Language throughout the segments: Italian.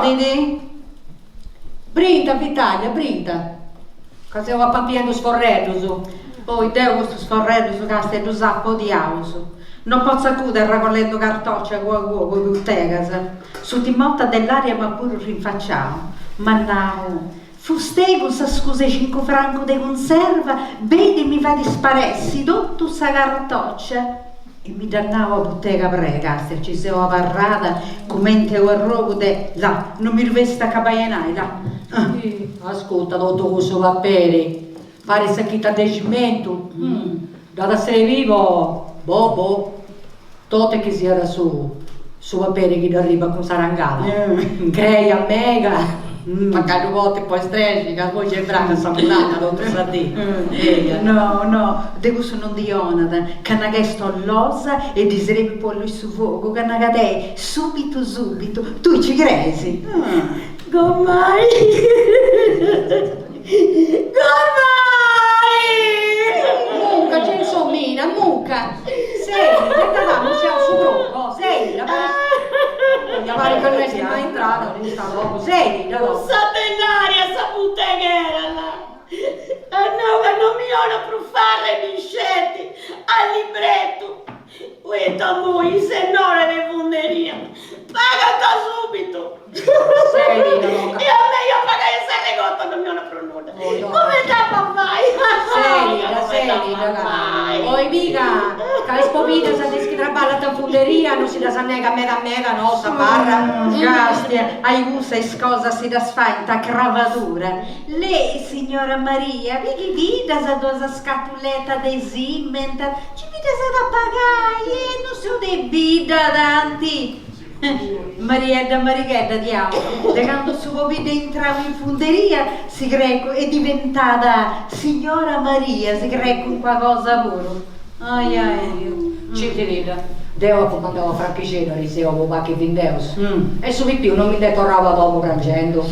solidi? Brinda, Vitalia, brinda. Così va papiando sforredo su. Poi devo questo sforredo su casta do zappo di auso. Non posso acudere raccogliendo cartoccia con bottegas. Su di motta dell'aria ma pure rinfacciamo. Ma no, fustego sa scuse 5 franco di conserva, vedi mi va di sparessi, tutto sa cartoccia. E mi dannavo a bottega prega, se ci siamo parrata, commente o rogo de là, non mi rivesta capaglianai là. Ascolta, tutto questo va bene. Pare se chi ti decimento, da essere vivo, boh, tutte che sia da su va bene chi arriva con sarangala. Creia, mega. Ma cada volta poi strescica, poi c'è branca samunata, non sa dire. No, de questo non di Jonathan, che non è stollosa e desidererebbe poi lui su fuoco, che non è subito, tu ci credi? Gommai! Mucca, Gensomina, mucca! Sei, non siamo su gruppo, sei, la pare che non sia mai entrata, non sta dopo, sei, da dopo. Satell'aria, sa butteghera là! Non mi hanno profare gli scetti al libretto! Questa moglie, se non è le funderia, pagata subito! Sei, e a me io pagai 7 gotte non mi hanno pronuncia. Come da mai? Sei, poi mica, che le spopite sa di schitraballa la funderia, non si da sa nega mega, no, sa barra. Gastia, hai gusta e scosa si da sfaita cravatura. Lei, signora Maria, vi vita sa dosa scatuletta de Siemens, ci vita sa da pagare, non so de vita tanti. Marighetta, diavolo, da quando suo vide entrava in funderia, si greco è diventata signora Maria, si greco un qualcosa puro. Ai, ci finita. Devo comandavo Franchiceno, risevo qualche vindeus. E su più non mi decorava dopo rangendo.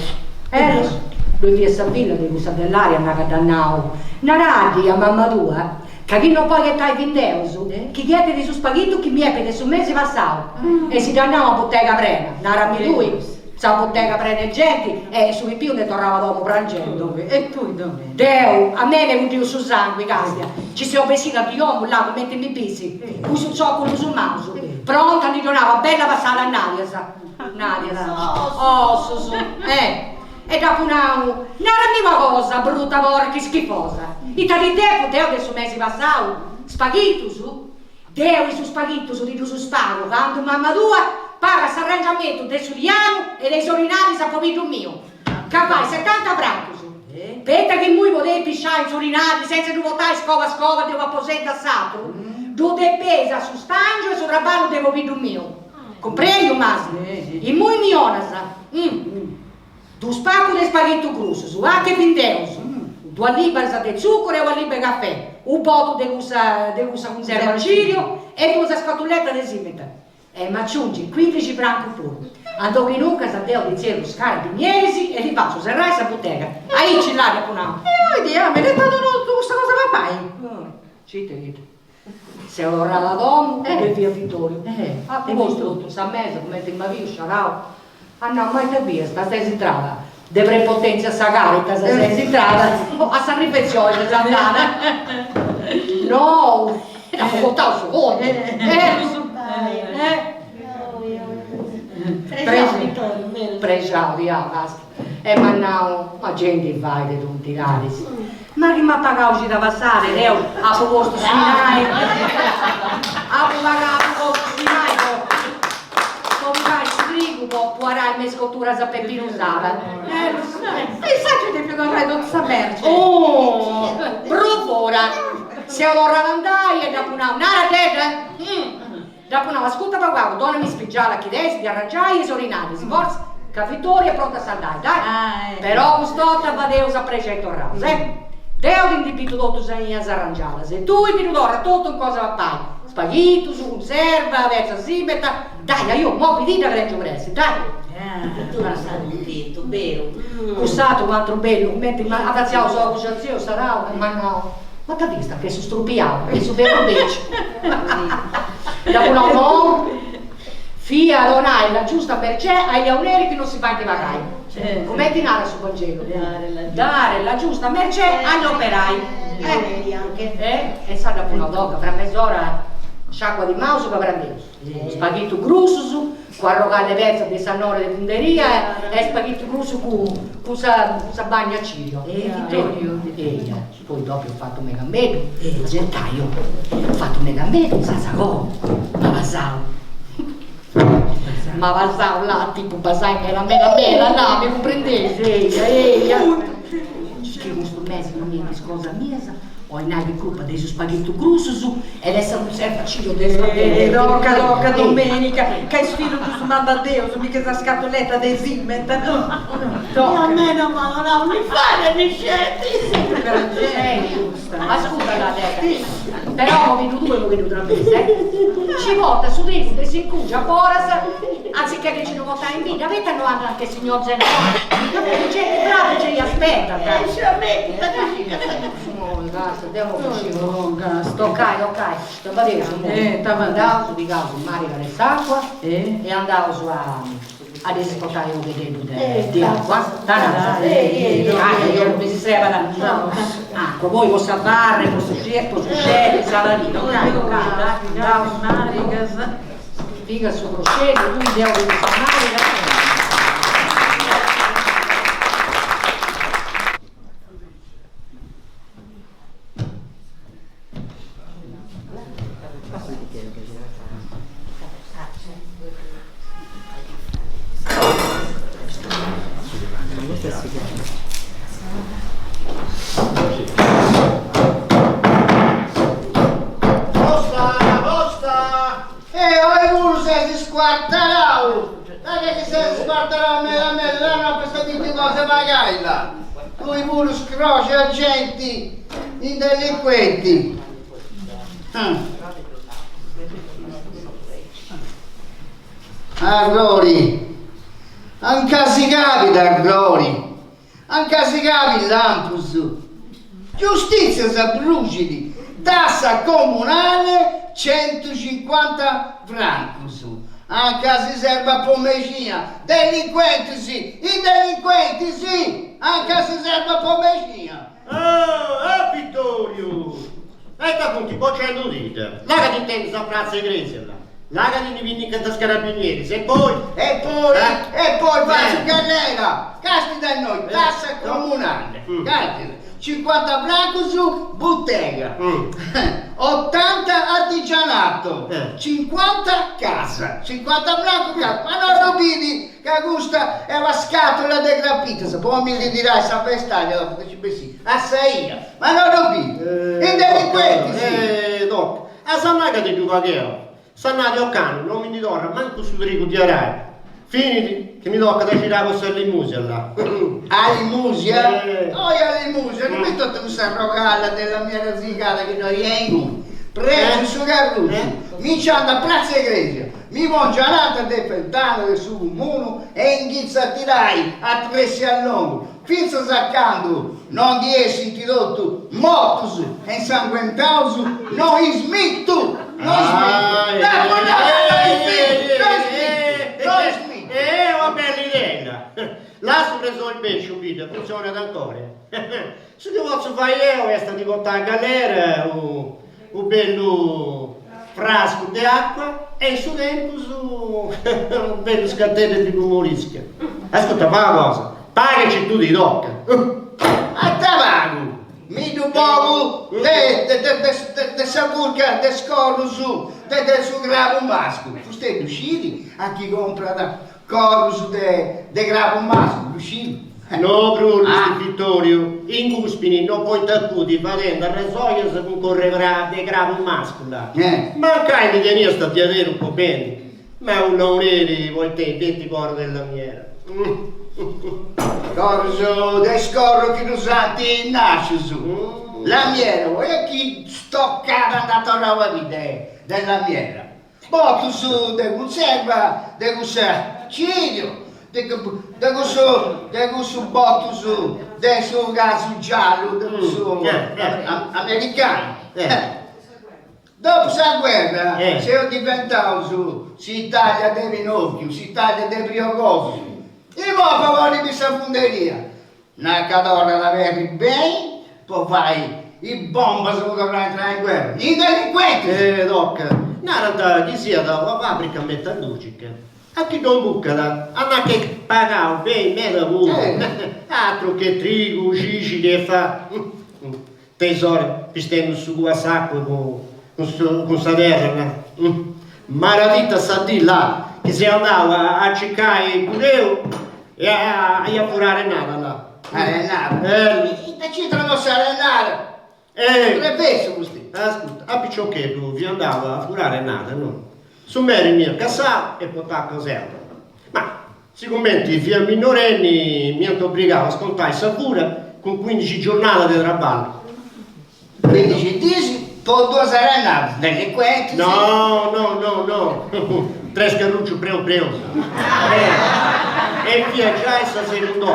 Lui ti è sapilla di questa dell'aria, una cadannao. Una radia, mamma tua. Che chi non poi che tai vindeus, chi chiede di su spaghetto, chi mi è su mesi passato. E si dannava a bottega prena, narami lui, sa bottega prena gente, e su più ne tornava dopo prangendo. E poi dove? Deo, a me ne venuto su sangue, castia. Ci siamo pesina di uomo là, come mettermi pisi, uso zoccolo sul mauso. Pronta, gli donava bella passata a Nadia, su, E dopo non era cosa, brutta porca schifosa. E da di te potevo adesso mesi passato, spaghetto su, Deo su spaghetto su di su spago, quando mamma tua paga s'arrangiamento del suliano e dei sorinali sa povito mio. Capai 70 franchi su. Petta che moi potevi pisciare in sorinali senza tu votare scova, devo apposenta assato. Dove pesa su stangio e sul raballo del povito mio. Comprendi, Massi? E moi miona sa. Tu spacco di spaghetto crusso, su anche vindeus, 2 libbre di zucchero e 1 libra di caffè, un po' di usa conserva al cirio e 2 scatolette di Siemens. Ma aggiungi 15 franchi pure. Andò in un casadeo di zero scale di miesi e li faccio serrare questa bottega. Ahí ci l'aria con una. Vediamo, mi hai detto questa cosa da fai? Ci te dite. Se ora la domo e via Vittorio. A posto, tu sa mezzo, come ti mi sciarao. No, mai te via, stai entrata. De prepotenza sa carica, se sei entrata. A San Riflessione, sa andata. No, la portato su conto. Pregiao, via, basta. Ma no, ma gente vai di tutti i cari. Ma che mi ha pagato da passare, Leo, a posto Sinai. A pagato Sinai. Può il mescottura sa Peppino usava. E sai che ti più che tutta merce. Brufora. Se ora andai e dopo una teta. Dopo una ascolta per guarda, donna mi spigiava chi desi, di arrangiare e sorinare, sforza, che vittoria è pronta a saldare, dai. Però quest'altra va Deus a 300 rasi, Deo l'indipito tutto sei a arrangiare, se tu mi d'ora tutto in cosa va pai, spaghetto, su conserva, verso simeta, dai, io muovi dita che leggo presto, dai. Tu non sai detto, vero? Costato un altro bello, mentre avanziamo sulla cucciazione, sarà, ma no. Ma t'ha vista che sono strupiato, che sono vero invece. Dopo un uomo, Fia non hai la giusta perché agli auneri che non si fa anche vagai. Come ti narra sul Vangelo? Dare la giusta merce agli operai. E sa dopo una doga, fra mezz'ora sciacqua di mouse che prendevo. Spaghetto grosso, con arrogante vezza di sanore di funderia e spaghetto grosso con sa bagna cirio. Vittorio. Poi dopo ho fatto un megambeto, gentaio, ho fatto un megambeto, senza go, ma vasao. Ma vasao là, tipo basai che era mela mela, là, mi comprendete? Che questo mese non mi scosa mesa, ho in aghi colpa dei suoi spaghetti grossi e adesso non serve facile del Doca, domenica, che sfilo tu su manda a Dio, su mica la scatoletta dei Siemens, A me non mi fare gli scetti. giusta. Ascolta la però ho venuto due, ho venuto una mese. Ci vota su dei che si incugia Boras, anziché che ci non vota in vita, avete anche il signor Genova. C'è bravo, ce li aspetta. Ok, stava adesso, andavo di casa, il mare da l'acqua e andavo su ad esportare un vedere di acqua, io non mi si serve da acqua, voi posso barre, posso scegliere, saladino, andavo su mare, figa su crocetto, lui devo di mare. Lui pure scrocia agenti in delinquenti. Glori, anche si capita, Glori, anche si capita l'ampus. Giustizia sa brucidi, tassa comunale 150 francos. Anche si serve a pomecina, delinquenti sì, i delinquenti sì, anche si serve a pomecina. Vittorio! E da punti bocciando dite, laga di tempo a Piazza Iglesia là, laga di vinnica da Scarabinieri, e poi faccio galera, casti da noi, tassa comunale, casti. 50 franco su bottega, 80 artigianato, 50 casa, 50 franco casa, ma non lo vedi che questa è la scatola del graffito, se poi mi dirai sapere stare, assai, ma non lo vedi, i delinquenti sì. Doc, a Sannaga di più vaghero, Sannati o cano, non mi didorra manco su Rico di Arai. Finiti, che mi tocca da girare con Limusia là. Limusia? Limusia, non mi tocca questa rogalla della mia rasicata che noi vengo. Preso su Carruccio, mi c'hanno da Piazza Iglesia, mi mangia l'altra del Pentano del suo muno e inghizza a tirai a tressi a lungo. Finza saccando, non di essi introdotto mortus e insanguentaus, non smitto, non smitto. Una bella idea! Là su preso il pesce, un video, funziona ancora. Se che posso fare io, questa di portare a galera, un bello frasco di acqua e su dentro su un bello scattello di morisca. Ascolta, fa una cosa, pagaci tu di tocca. A tabaco! Mi do poco de sapurca, de scorro su, de su gravo masco. Tu stai usciti a chi compra da corso de gravo masco, usciti? No, Bruno, Vittorio, in Cuspini non puoi taccuti facendo a rasoia se concorrerà de gravo mascola. Ma che mi tenia sta di avere un po' bene, ma un laurere vuoi te, 20 cuore della miera. Corso de scorro che usati nasce su. La miera, vuoi a chi stoccata andato a roba della miera. Botto su de conserva, de conserva ciglio. De questo botto su, de su gas giallo, de questo americano. Dopo la guerra, Eh. se io diventato si taglia dei Rinocchio, si taglia dei Briogosi, e mo poi di questa funderia. Una cadora da veri bene, poi fai i bomba se dovrà entrare in guerra. I delinquenti! Doc, narrata chi sia da una fabbrica metallurgica. A chi non bucca da, a che pagavo bene, me lavoro. Altro che trigo, cici che fa. Tesoro, pistendo su a sacco con sta terra. Maradita sa di là, che si andava a cercare il cuneo e a furare nada là. Arenare. E ci trovo a arenare. Tre pezzi così. Ascolta, a picciochetto vi andava a furare nada, no? Su me mia casa e portare a caserma. Ma sicuramente i figli minorenni mi hanno obbligato a scontare sta fura con 15 giornate di traballo. 15 dici, poi 2 arenare. Delinquenti. No. 3 scarrucci preo. E via già essa se ne andò.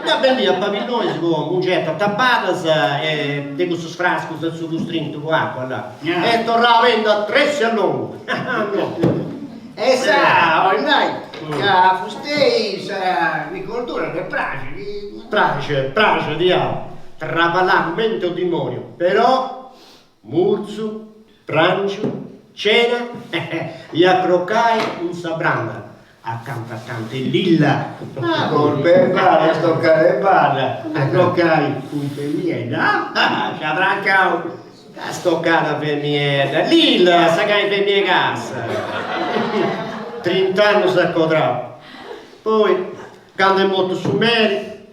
Da belli a pavilloni con mungetta tappata e di questo frasco del suo strinto con acqua là. E tornava a 3 all'uomo. E sa, ormai, che fustei sarà agricoltura che Prace, diavolo. Trapallamento demonio. Però, murzu, prancio, cena, gli accroccai un sabranda. Accanto il lilla. Colpe balla, stoccare balla. Accroccai un femmiera. Ci atraccao. La stoccata femmiera. Lilla, sagai per casa. 30 anni si accodrava. Poi, quando è morto su Meri,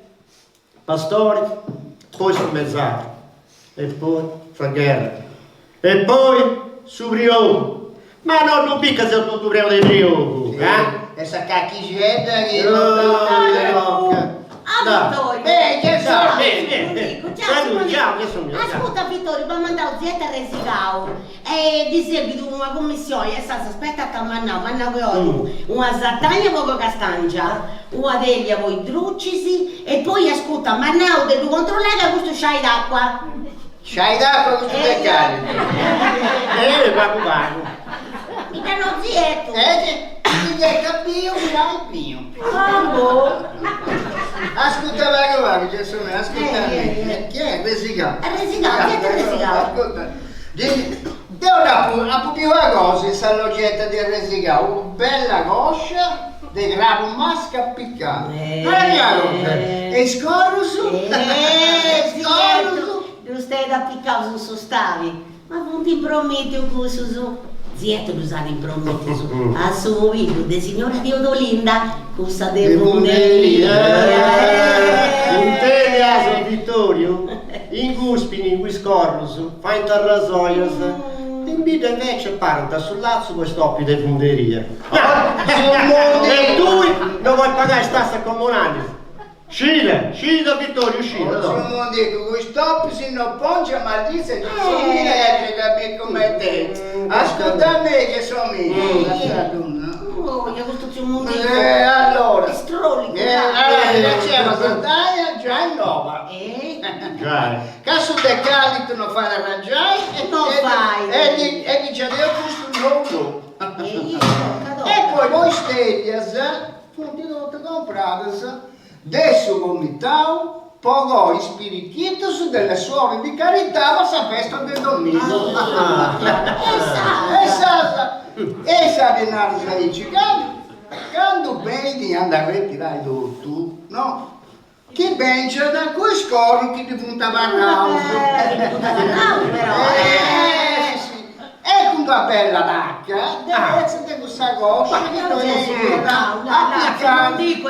pastori, poi su Mezzati, e poi fa guerra, e poi su Brioco. Ma non picca se tu Brioco di Brioco, Essa cacchigetta che Vittorio. che Ciao, che sono io. Ascolta Vittorio, mi ha mandato zietta a Resigao e di seguito una commissione e sta aspetta a manna che una zattagna poco castangia, una deglia poi druccisi e poi ascolta manna devo controllare questo sciai d'acqua. C'hai d'acqua questo deccale. Vago. Mica non zietto. Ti è capito, mi il mio. Ascolta, va, che sono, ascolta me. Chi è? Resigato. Resigato, zietta Resigato. Ascolta, devo una più cosa, sta logetta del Resigato, una bella coscia, di grabo masca piccante. E scorro su. Non stai da piccare su stavi. Ma non ti prometto questo su. Zietto lo sa in prometto su. Assumo de signora di Odolinda, cosa devo In te aso Vittorio, in Guspini, in Guiscorrus, fa in Tarrasoias, in vita invece parta sul lazzo con stoppi di funderia. E tu non vuoi pagare stassa comunale? Scida Vittorio, scida. Non dico, con stop si non poncia, ma dice che sono mia che capire come te. Ascolta me che sono mia. Oh, io questo mondo. Allora. Strolli. C'è una santaglia già in nuova. Già. Caso te cali tu non fai arrangiare Non fai. E dice adesso questo no. E poi voi steglias, tutti tutte comprate. Adesso vomitavo, poi spirichitos delle suore di carità la sa festa del domingo. Essa denaro sei cicano, quando vedi andare a ritirare tu, no? Che bencha da cui scorri che ti puntava a causa. E con una bella tacca, deve essere questa coscia che noi appiccati.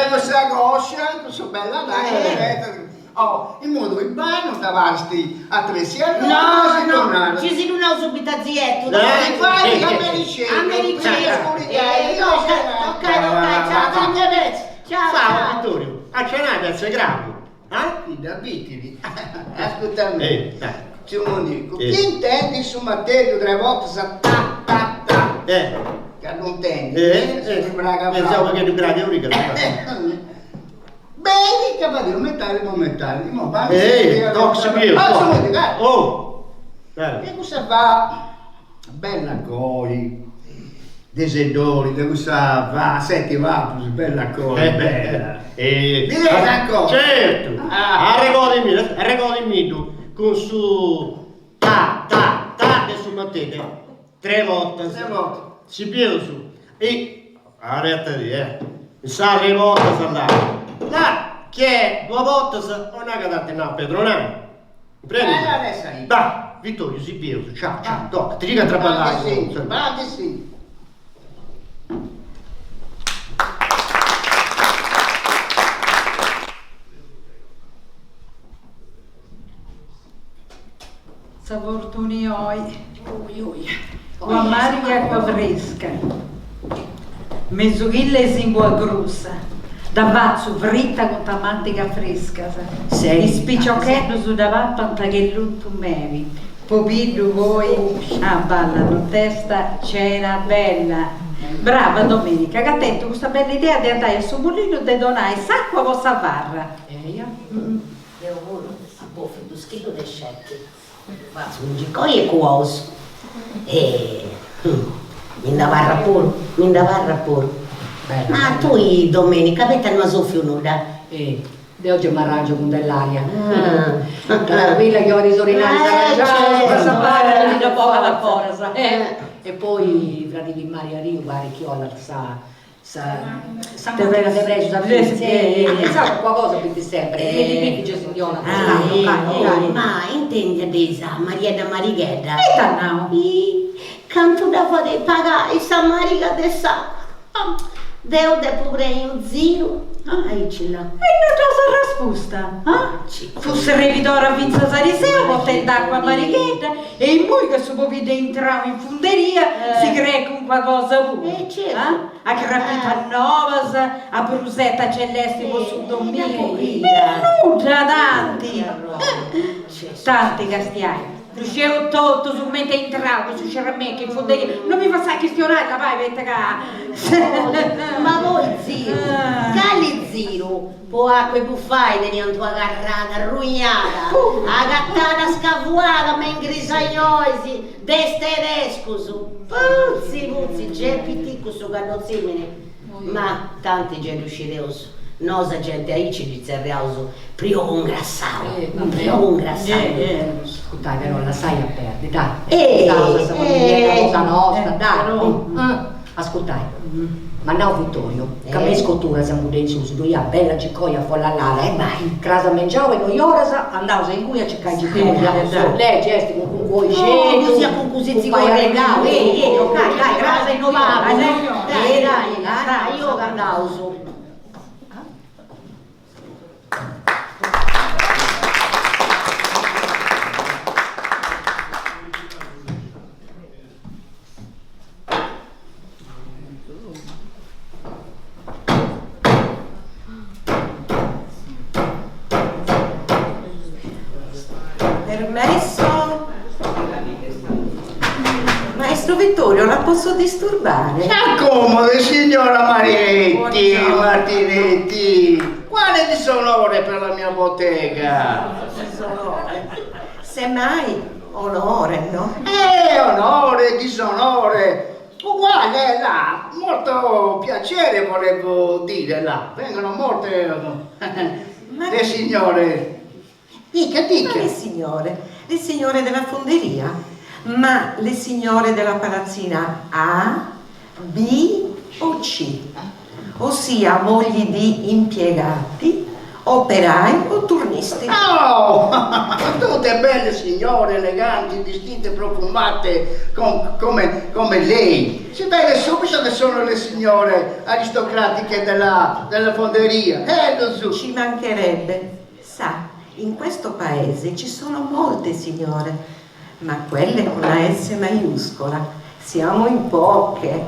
Questa coscia, questa bella tacca, in modo in bagno davanti a 3 anni. No, ci si non ho subito a zietto. E fai americano. Ciao. Vittorio, a cenare sei grave. Da abitili. Ascolta me. C'è un dico. Chi intendi su Matteo 3 volte sa ta. Che non intendi. Pensavo che tu bravi, Bene, capito, metalli, mo va. Toxi mio. Oh! E cosa fa? Bella coi, desedori, che cosa fa? Senti, va, bella coi, bella. Direi ancora. Certo! Arrecodimi tu, con su ta, e su mettete 3 volte. 3 volte. Si più su. E, arrete mi sa 3 volte sa là, che 2 volte sa, non è che date una pedronale. Prendi. Adesso io. Dai, Vittorio, si più, ciao, tocca, ti dica tra parlare. Sì. Savortuni oi. Una Maria acqua fresca. Mezzughilla in buona grussa. Da bazzo fritta con tamantica fresca. E spicciochetto su davanti tanta che l'unto mevi. Popillo voi, balla tu testa, c'era bella. Brava Domenica, che attento questa bella idea di andare sul mulino e donare s'acqua vostra barra. Io voglio a boffi due schifo di scetti. Faccio un gicoi e cuoso. Mi ndavarra pure. Ma tu Domenica, avete una soffio nuda? De oggi mi arrangio con dell'aria. Tranquilla che ho risorinare questa parte da poco alla forza. E poi fra di Maria Rio, guarda che ho te preso da pensare qualcosa per te sempre. E ti signora. Ma intendi adesso Maria da Marighetta? E tannao. Canto da fare pagare sta Mariga de sa. Deo de pure un zero. Aí ce l'ha. E non c'ho risposta. Fosse revidore a Vinza Sariseo, botte d'acqua a Marighetta, e in voi che si può vedere entrare in funderia, si crea con qualcosa pure. Certo. A Crapita Novas, a Brusetta Celeste con su Domingo. E non tanti. Tanti castiani. Riuscivo tutto su mente entrato, su ceramica, in fonderia. Non mi fa questionare, vai, vete qua. Ma voi zio, cali zio, può acqua e buffai veniamo tua garrata, arrugnata, a gattata scavuata, ma ingrisagnosi, desterescusu. Puzzi, gepiti, questo cannozzimene. Ma tanti già riuscireoso. Nosa gente aí ci dizzerriauso, prio un grassao. Dai, però la sai a perdere, dai. Cosa nostra, dai. Ascoltai, ma no Vittorio, che a me scottura siamo dentro su due bella cicoia follallata, vai. Casa mangiavo e noi ora andavo in cui a cercare cicoia. Lei gesti con voi scendo. Sia con così zigorregao, dai, casa e noi dai, io andavo su. Maestro Vittorio, la posso disturbare? Accomodi, signora Martinetti. Quale disonore per la mia bottega? Disonore. Semmai onore, no? Onore, disonore. Uguale là, molto piacere volevo dire là. Vengono molte le signore. Dica. Ma le signore della fonderia, ma le signore della palazzina A, B o C, ossia mogli di impiegati, operai o turnisti. Oh, tutte belle signore, eleganti, distinte, profumate, come lei. Si vede subito che sono le signore aristocratiche della fonderia. Ci mancherebbe. Sa, in questo paese ci sono molte signore, ma quelle con la S maiuscola siamo in poche.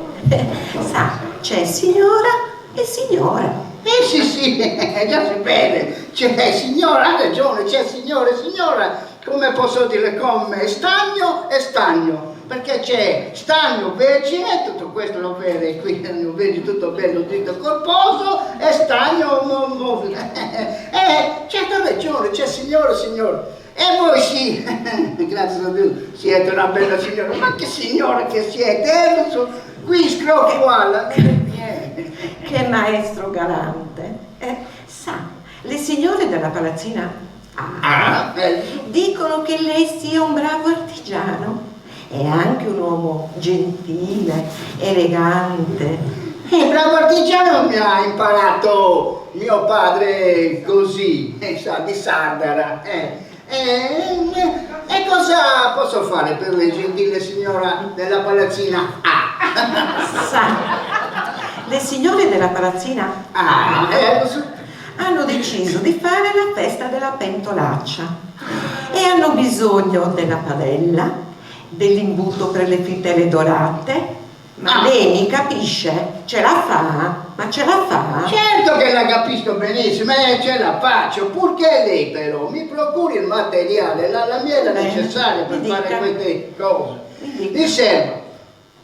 Sa, c'è signora e signora. Sì, già si vede, c'è signora, ha ragione, c'è signore e signora, come posso dire, come stagno e stagno. perché c'è stagno vergine, tutto questo lo vede qui, lo vedi tutto bello, dritto corposo, e stagno c'è ragione, c'è signore. E voi sì, grazie a Dio, siete una bella signora, ma che signora che siete, qui scrocquala, Che maestro galante. Sa, le signore della palazzina dicono che lei sia un bravo artigiano e anche un uomo gentile, elegante. Bravo artigiano mi ha imparato mio padre così, sa, di Sardara. E cosa posso fare per le gentile signora della palazzina Sa, le signore della palazzina hanno deciso di fare la festa della pentolaccia e hanno bisogno della padella, dell'imbuto per le frittelle dorate. Ma lei mi capisce? Ce la fa? Ma ce la fa? Certo che la capisco benissimo, ce la faccio, purché lei però mi procuri il materiale, la miela necessaria per fare queste cose. Mi serve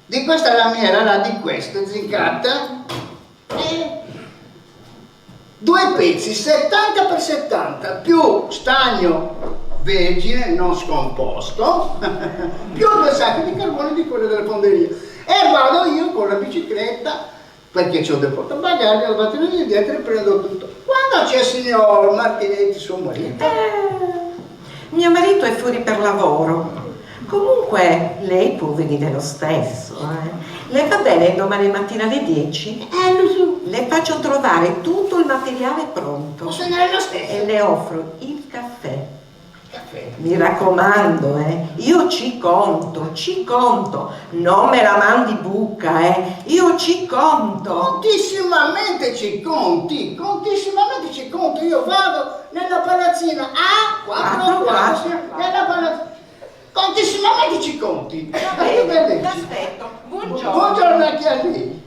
di questa lamiera, di questa zincata, 2 pezzi 70 x 70 più stagno vergine non scomposto più 2 sacchi di carbone di quello della fonderia, e vado io con la bicicletta, perché c'ho del portabagagli, la batteria dietro e prendo tutto. Quando c'è il signor Martinetti, suo marito? Mio marito è fuori per lavoro. Comunque lei può venire lo stesso. Le va bene domani mattina alle 10? Le faccio trovare tutto il materiale pronto. Posso andare lo stesso? E le offro il caffè. Mi raccomando, io ci conto, non me la mandi buca, io ci conto. Contissimamente ci conti, io vado nella palazzina A44, nella palazzina, contissimamente ci conti. L'aspetto, buongiorno. Buongiorno anche a lei.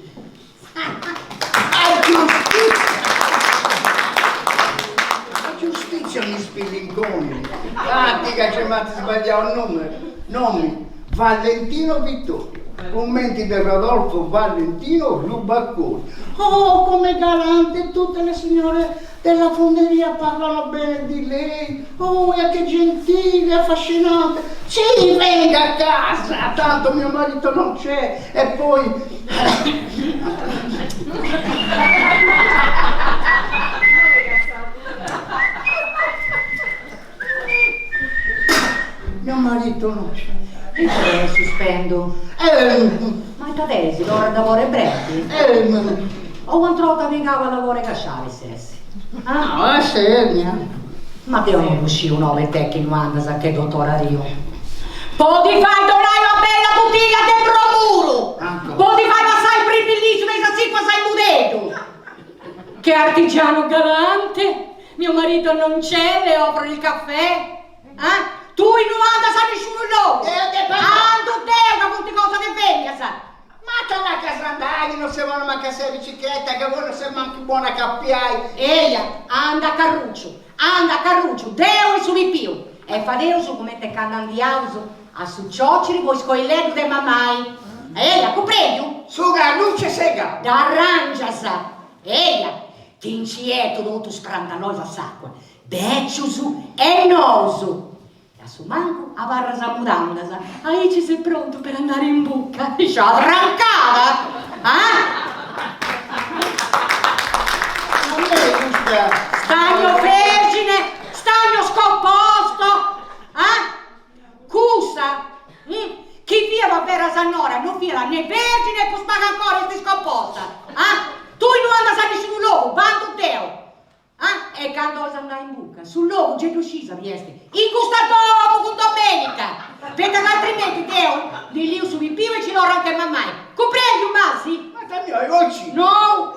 Giustizia mi spillinconi. Pratica che mi ha sbagliato il numero. Nomi: Valentino Vittorio. Commenti del Rodolfo Valentino Rubacconi. Oh, come galante, tutte le signore della fonderia parlano bene di lei. Oh, e che gentile, affascinante. Sì, venga a casa, tanto mio marito non c'è. E poi mio marito non c'è. Sospendo. Ma tu adesso l'ora di lavoro è breve? O quando volta mi cavo a lavoro cacciare stessi? No, è seria. Ma te non uscì un ove tecnico, anda, sa che dottore io. Poi fai donare una bella bottiglia di bromuro! Poi fai passare il bellissimo e sa qua sai mudeto! Che artigiano galante! Mio marito non c'è, le offro il caffè? Tu in 90 sai nessuno loro! Tu devo con cosa che venga, sa! Ma c'è la casa andare, non si vuole manca se bicicletta, che voi non si manca buona cappiai! Anda a Carruccio, Deo e su più! E fa Deo su come te candandiauso, a su cioceri, voi scoileto de mamai! Comprendi? Su Carruccio sega! Da arrangia, sa! Ti incieto dove tu spranta noi la sacqua! Becciusu e nosu! Su manco a barra sa mudanda, sa. Ahí ci sei pronto per andare in buca? C'ha arrancata? Stagno vergine, stagno scomposto, Cusa? Chi via va per Sanora non via né vergine e poi spaga ancora e si scomposta, Tu non anda sa nessuno logo, bando Deo. E quando andare in buca, sul logo c'è uscita riesce. In questa dopo con domenica. Perché altrimenti Deo di lì su più e ci loro anche mammai. Comprendi un massi? Ma te mi hai oggi? No!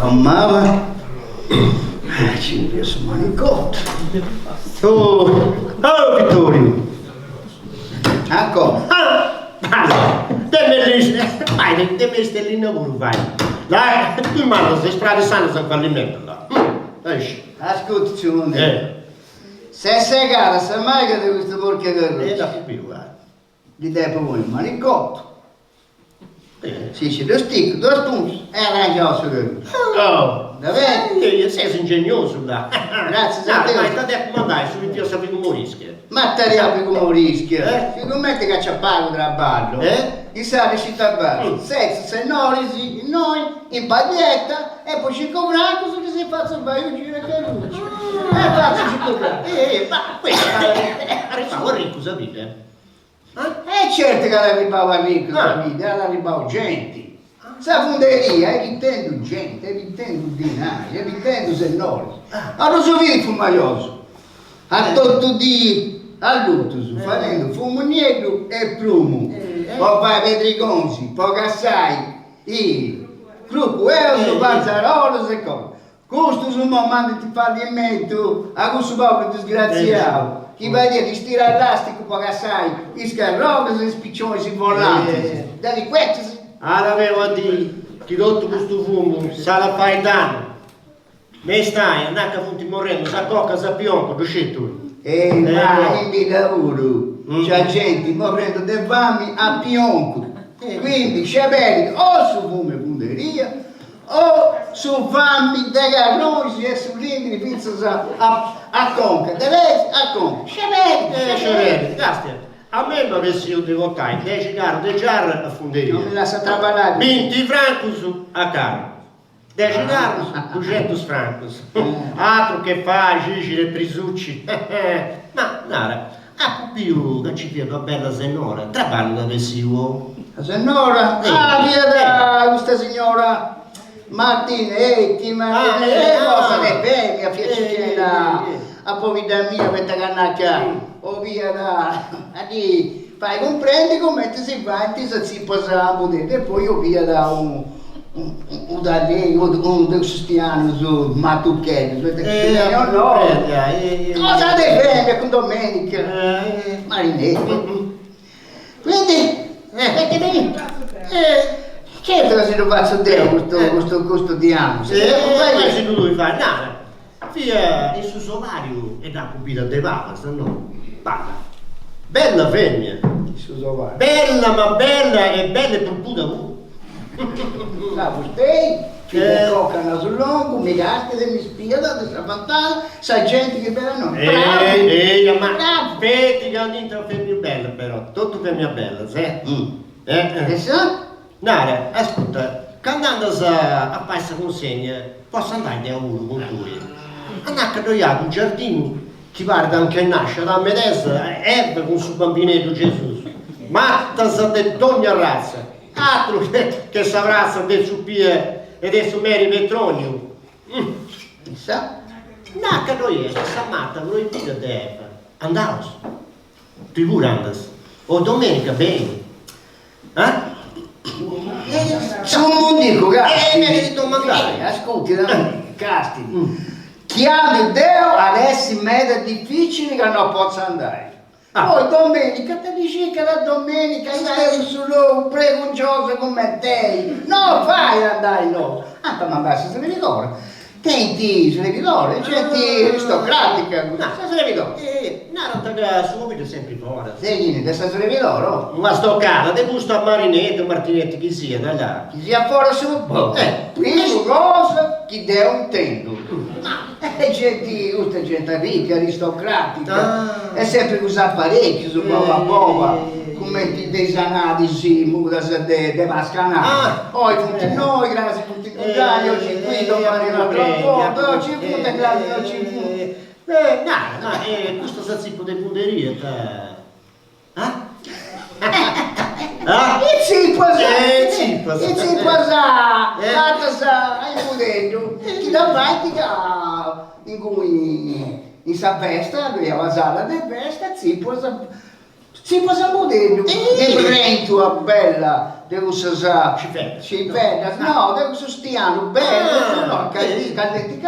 Mamma, ci mi preso manicotto. Oh, Vittorio. Ecco. Te stellina pure vai. Dai, tu manda se strade sanno se fallimento là. Esci. Ascolti, Ciundi. Se sei cara, se mai che di queste porche E la che più guarda. gli dai per voi il manicotto. Sì, c'è due stick, due spunti e arrangiamo su che Oh, davvero? sei ingegnoso là. Grazie a te. Ma stai a comandare su mi sapere come rischia. Ma te riapri come rischia? Sicuramente che c'è pago tra ballo. Chi sa che ci sta senza se noi, in paglietta e poi ci covrà così che si faccia un paio di giro e caruccio. E faccio ci covrà. Ma questo arrivava ricco, sapete? Certo che la ribava ricco, capite? La ribava gente. Sa funderia è vitendo gente, è vitendo dinari, è vitendo senori. Allora so vedi fumaglioso. A tutto di all'utusu, facendo fumo negro e plumo. Poi vai a Pedrigonzi, poi cassai, i crucuello, panzarolo e cose. Questo su momento di fallimento, a questo povero disgraziato. Chi va a dire di stirare l'elastico, poi cassai, i scarroghe, i spiccioni, i volanti. Da di questo. Allora avevo a dire, chi tutto questo fumo, sa la fai danno. Ne stai, andate a funti morendo, sa cocca, sa pionco, riuscite tu. Ma in lavoro c'è gente morendo dei fami a pionco. Quindi c'è bene o su fume funderia o su fami dei garrosi e su lingui pizza a conca. Deve essere a conca. C'è bene. Gastia. A me mi avessi io devo fare 10 carro di giarra a funderia. Non mi lascia trabalhare. 20 francos a carro. 10 carros, 200 francos. Altro che fa, Gigi e Prisucci. Ma, Nara, a più che ci vedo una bella senora, traballo da vesivo. La signora? Via da questa signora Martinetti, ma cosa ne vedi, mia piacerina? A povera mia, questa cannacchia. O via da... Fai comprendi come si fa, ti si posa a moneta e poi io via da un da lei, un cristiano su Matuchelli, cosa deve con domenica? Marinetti. Quindi, certo che se lo faccio te questo diamo. Ma se lui fa nada, via il suo salario è da cupita de vava, se no, parla. Bella femmina, bella ma bella e bella per puta voi. La vostei, ci coccano sul longo, mi gasti e mi spiega da questa pantana, sa gente che bella non. Ma vedi che ogni femmina bella però, tutto femmina bella, E sa? Nara, ascolta, quando andas a fare questa consegna, posso andare da uno con lui. Andare a doiare un giardino, ti guarda anche nasce, da medesa, Eva con suo bambinetto Gesù. Matta di ogni razza. Altro che s'avrazza del suo pie e del suo meri Petronio. Sa? Nacca noi sta matta, voi dire Eva. Andaos. Tu pure andas. O domenica bene. Sono un dico, Casti. mi hai detto mandare. Ascolti, Casti. Chiami Dio adesso in mezzo difficili che non posso andare. Poi domenica ti dici che la domenica stai solo prego un gioco come te. No, fai andare no. Ma basta se ne ricorda. Tenti, se ne ricorda, gente aristocratica. Se ne ricorda. No, non ti subito sempre fuori. Sì, che se ne ricorda. Una stoccata, te gusto a Marinetti o Martinetti chi sia, da là. Chi sia fuori su primo cosa chi deve un tendo. Gente, questa gente ricca, aristocratica, è sempre usare parecchio su bova, come dei sanatici, mudas de mascanati. Poi tutti noi, grazie a tutti i cugani, oggi qui, domani l'altra volta, oggi punta, grazie, oggi punta. No, questo sazzipo di punderia, Ci posa, fatta sa, hai modello, ti dà pratica in in sa festa, aveva la sala di festa, si posa modello, e brento a bella, devo sa, ci vede, no, devo sostiano, bello, no, calenti,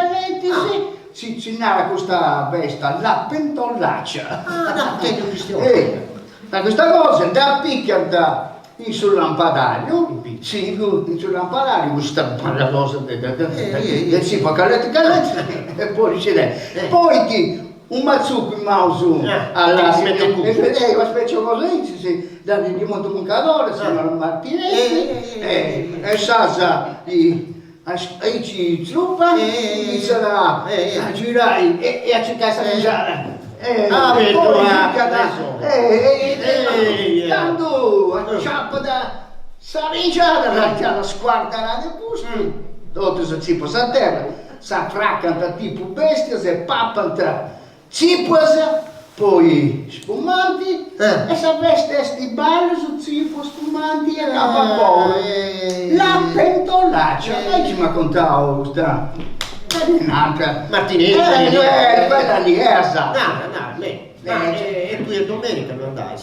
sì, si nara questa festa, la pentollaccia. Ah, no, che questione. Da questa cosa, da picchiata in sul lampadario, sì, in sul lampadario, questa cosa del cibo calenti, e poi dice, poi ti un mazzucco in mauso alla e una specie così, sì, da di Montemuncadore, signora Martinetti, e Sasa e ci truppa, inizierà a girare e a cercare di mangiare. Quando ciappa da Sarigia, la squarta di busti, tutto si cipo a terra, si fraccanta tipo bestia, si pappanta ciposa, poi spumanti, e si veste di ballo su cipo, spumanti e la vapore. La pentolaccia, lei ci mi ha contato questa. Martinetti, quella lì è esatto. E tu e domenica non dai.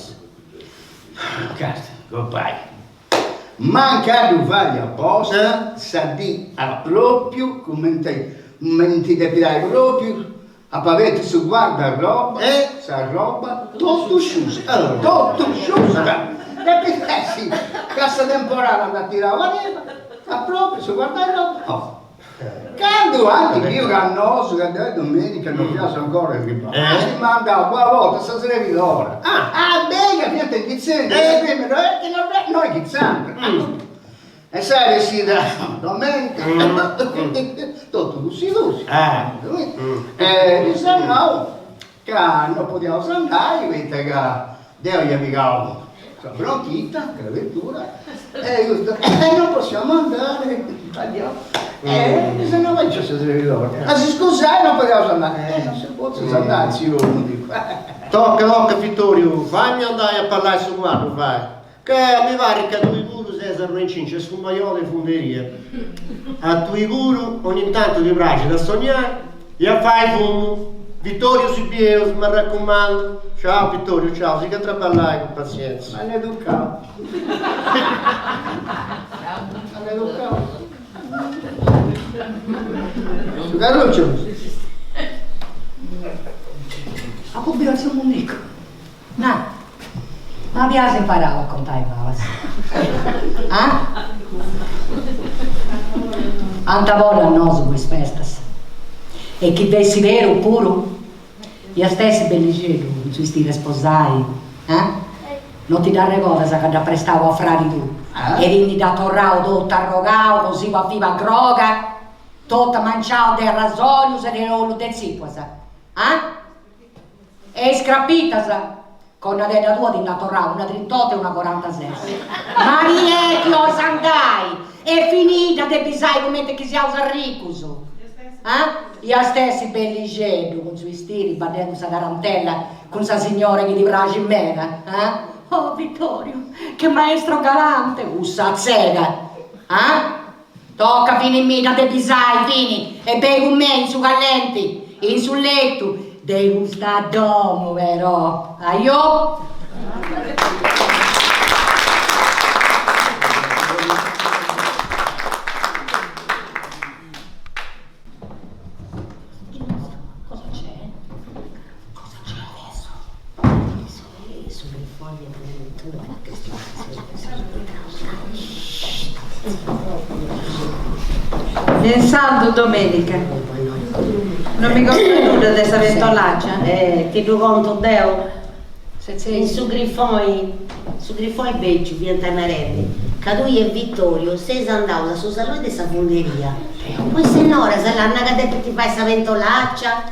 Cazzo, goodbye. Manca di fare apposta, sa di proprio come ti devi dare proprio, a pavete su guarda roba, sa roba, tutto sciusa, tutto sciusa. E sì, cassa temporale da tirare la neve, a proprio su guarda roba. Quando anche io cannoso, che domenica non piace ancora il riposo, si manda una volta, sta servidora. Bene, pianta in chizzente, noi chizzante. E sai, si da domenica, tutto luci. E dice no, che non possiamo andare, vedi che devo gli amici la bronchita, che la vettura, e non possiamo andare, tagliamo. Se no vai c'è servidore. Ma se scusai non potevamo andare. Non si può andare, Tocca Vittorio, fammi andare a parlare su guardo, vai. Che mi pare che a tu guru sei Sarroncin, c'è su maiolo e funderia. A tu guru ogni tanto ti piace da sognare e a fare fumo. Vittorio si piede, mi raccomando. Ciao Vittorio, ciao, si che traballai con pazienza. Maleducato. Maleducato. Carluccio. A pubblicazione un dico. No. Ma piace imparare a contare cose. Anta vola no su queste festas. E chi vessi vero puro, io stessi belligero, sui stile sposai, non ti dare cosa che da prestavo a frari tu. E quindi da torrao tutto arrogao, così va viva groga, tutto mangiao del rasolio e dell'olio del ziposa. E scrappita con una detta tua di torrao, una 38 e una 46. Ma rieti o sandai, è finita de bisai come che si usa ricuso. Io stessi belligero, con sui stili, battendo sa tarantella, con sa signora che ti piace in mena, Oh Vittorio, che maestro galante, ussa zega, Tocca fini in mina de bisai, fini, e bei con me in su callenti, in sul letto, de gusta domo, vero? Aio? Nel saldo domenica. Non mi conta nulla di questa ventolaccia? Ti do conto, Deo. Su Grifoi becci, via Tanarelli. Cadui e Vittorio, sei andausa su salone di sapunderia. Poi se no, se l'hanno che ti fai sta ventolaccia?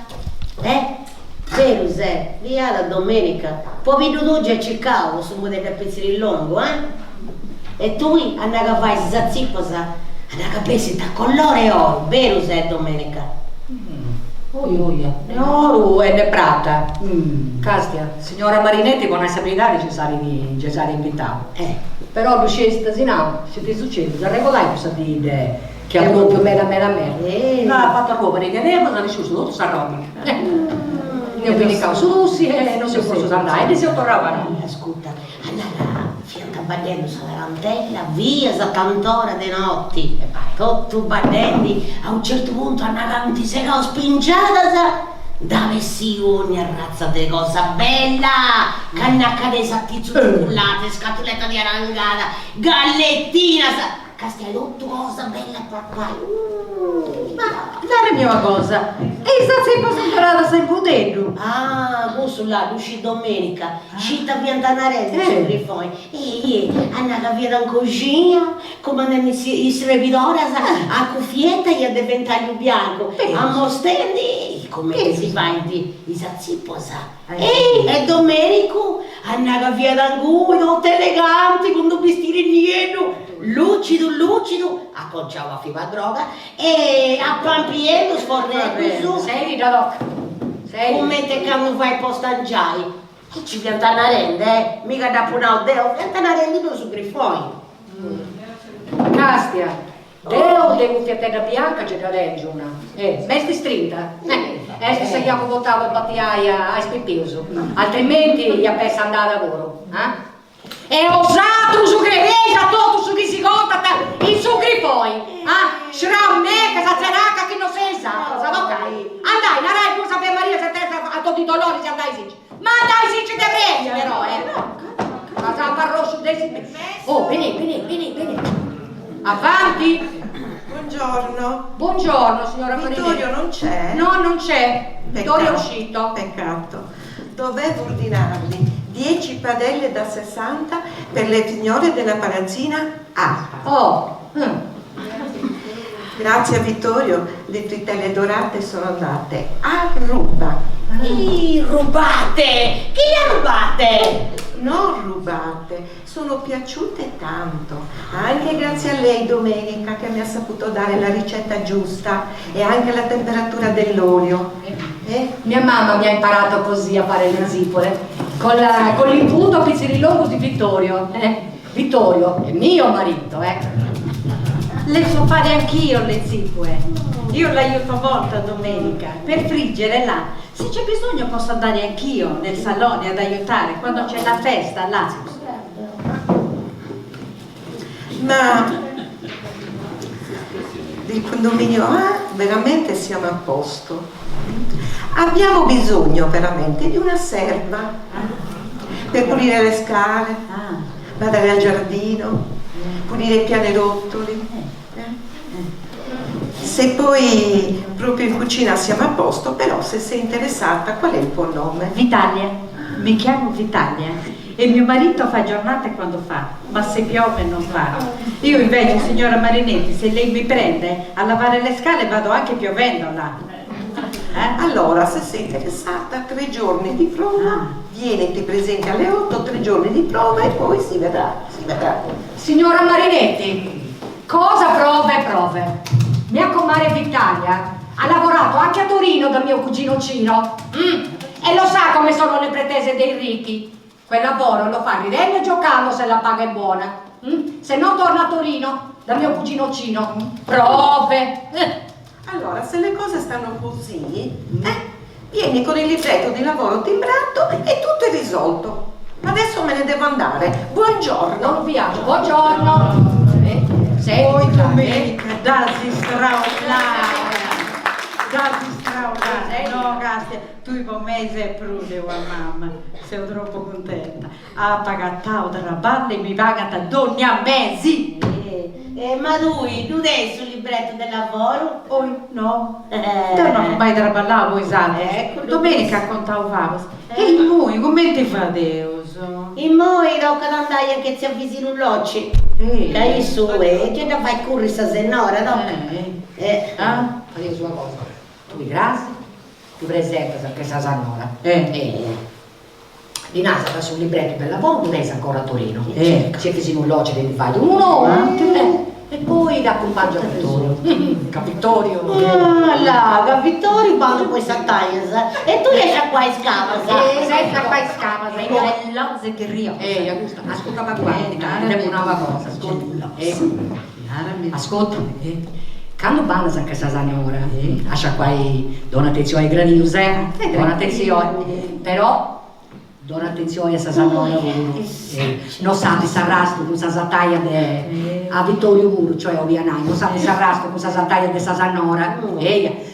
Vero, se, via la domenica. Poi mi do già a Chicago, su un del pezzillongo, E tu, andai a fare sta zipposa. Andava a presi da colore e oro, vero se domenica? Oia, ne oro e ne prata. Castia, signora Marinetti con la sapidare ci sarà invitato. Però Lucetta Sinau, se ti succede, se regolai questa idea che ha proprio mera. No, ha fatto roba, ne tenevo, non è giusto, tutto sta roba. io quindi su Russi e non si può andare, e si trovano. Ascolta, andava fianco a Badello sulla rantella, via sa tant'ora di notti, tutto Badelli, a un certo punto andava un tisegò spingiata, dove si ogni razza di cosa bella, cannacca dei sacchi zuccullate, scatoletta di arangata, gallettina, castellotto cosa bella papà. Ma dammi una cosa, e sta sempre imparata sempre udello? Ah, questo là, uscì domenica, città Piantanarese, sempre poi. E andava via da cucina, comandando i servidori a cuffietta e a diventare bianco. A mostendi, come si fa i sazziposa. E domenico andava via da tutto elegante, con un vestito nero, lucido, acconciava a fiba droga e a pampiello sfornare su. Sei da sei. Come te quando vai postangiai? Che ci Piantanarende, mica da Punaldeo, Piantanarende non su grifoni. Castia, Deo devo fiatella bianca c'è da legge una. Mesti strinta. Se seguiamo votato e battiaia a spipioso. Altrimenti gli appessa andare a lavoro. E osato su grevesa, tutto su chi si conta, in su grifoi. Schramme, che sazzeraca, che non sei esatto, andai, narai, tu sapere Maria se te a tutti i dolori si andai sic. Ma andai sic te presi però, Ma sa parlo su dei. Oh, vieni. Avanti. Buongiorno. Buongiorno, signora Vittorio non c'è? No, non c'è. Vittorio è uscito. Peccato. Dovevo ordinarli 10 padelle da 60 per le signore della palazzina A. Grazie a Vittorio, le tritelle dorate sono andate a ruba. Rubate! Chi le rubate? Non rubate, sono piaciute tanto, anche grazie a lei Domenica che mi ha saputo dare la ricetta giusta e anche la temperatura dell'olio. Mia mamma mi ha imparato così a fare le zipole, con l'impunto pizzirilongus di Vittorio. Vittorio è mio marito, Le so fare anch'io le zipue. Io l'aiuto a volta domenica per friggere là. Se c'è bisogno posso andare anch'io nel salone ad aiutare quando c'è la festa là. Ma del condominio A veramente siamo a posto. Abbiamo bisogno veramente di una serva per pulire le scale, badare al giardino, pulire i pianerottoli. Se poi proprio in cucina siamo a posto, però se sei interessata, qual è il tuo nome? Vitalia, mi chiamo Vitalia e mio marito fa giornate quando fa, ma se piove non fa. Io invece, signora Marinetti, se lei mi prende a lavare le scale vado anche piovendo là. Allora, se sei interessata, 3 giorni di prova, vieni, ti presenti alle 8, 3 giorni di prova e poi si vedrà. Signora Marinetti, cosa prove? Mia comare Vitalia ha lavorato anche a Torino dal mio cugino Cino e lo sa come sono le pretese dei ricchi. Quel lavoro lo fa ridendo e giocando se la paga è buona. Se non torna a Torino dal mio cugino Cino, prove. Allora, se le cose stanno così, vieni con il libretto di lavoro timbrato e tutto è risolto. Adesso me ne devo andare. Buongiorno. Non viaggio, buongiorno. Poi domenica, dasi straordinaria. No, Castia, tu con me sei prude, mamma. Sono troppo contenta. Ha pagato da balle e mi paga da ogni mesi. Ma tu adesso il libretto del lavoro? No. Te non mai traballavo, voi sapete. Domenica contavo favas. E noi, come ti fa Deus? E noi dopo che andai anche si avvicino un locci. Che su, che da fai curri sta senora, no? Fai sua cosa. Tu grazie, ti presenti perché sa sanora. Di nasa sul libretto del lavoro, tu sei ancora a Torino. C'è che si non loggia devi fare uno. E poi da compagno a Vittorio. Capittorio. Là, Vittorio quando poi s'attaglia. E tu riesci qua e scava. Senza qua e scava. L'ozze che rio. Ascolta, ma guarda, devo una cosa. Ascolta. Quando banda anche sa signora, lascia qua dona attenzione ai graniuse, dona attenzione, però dona attenzione a sa signora non sa di s'arrasto con sa taglia a Vittorio Muro, cioè a Vianai, non sa di s'arrasto con sa taglia di sa signora,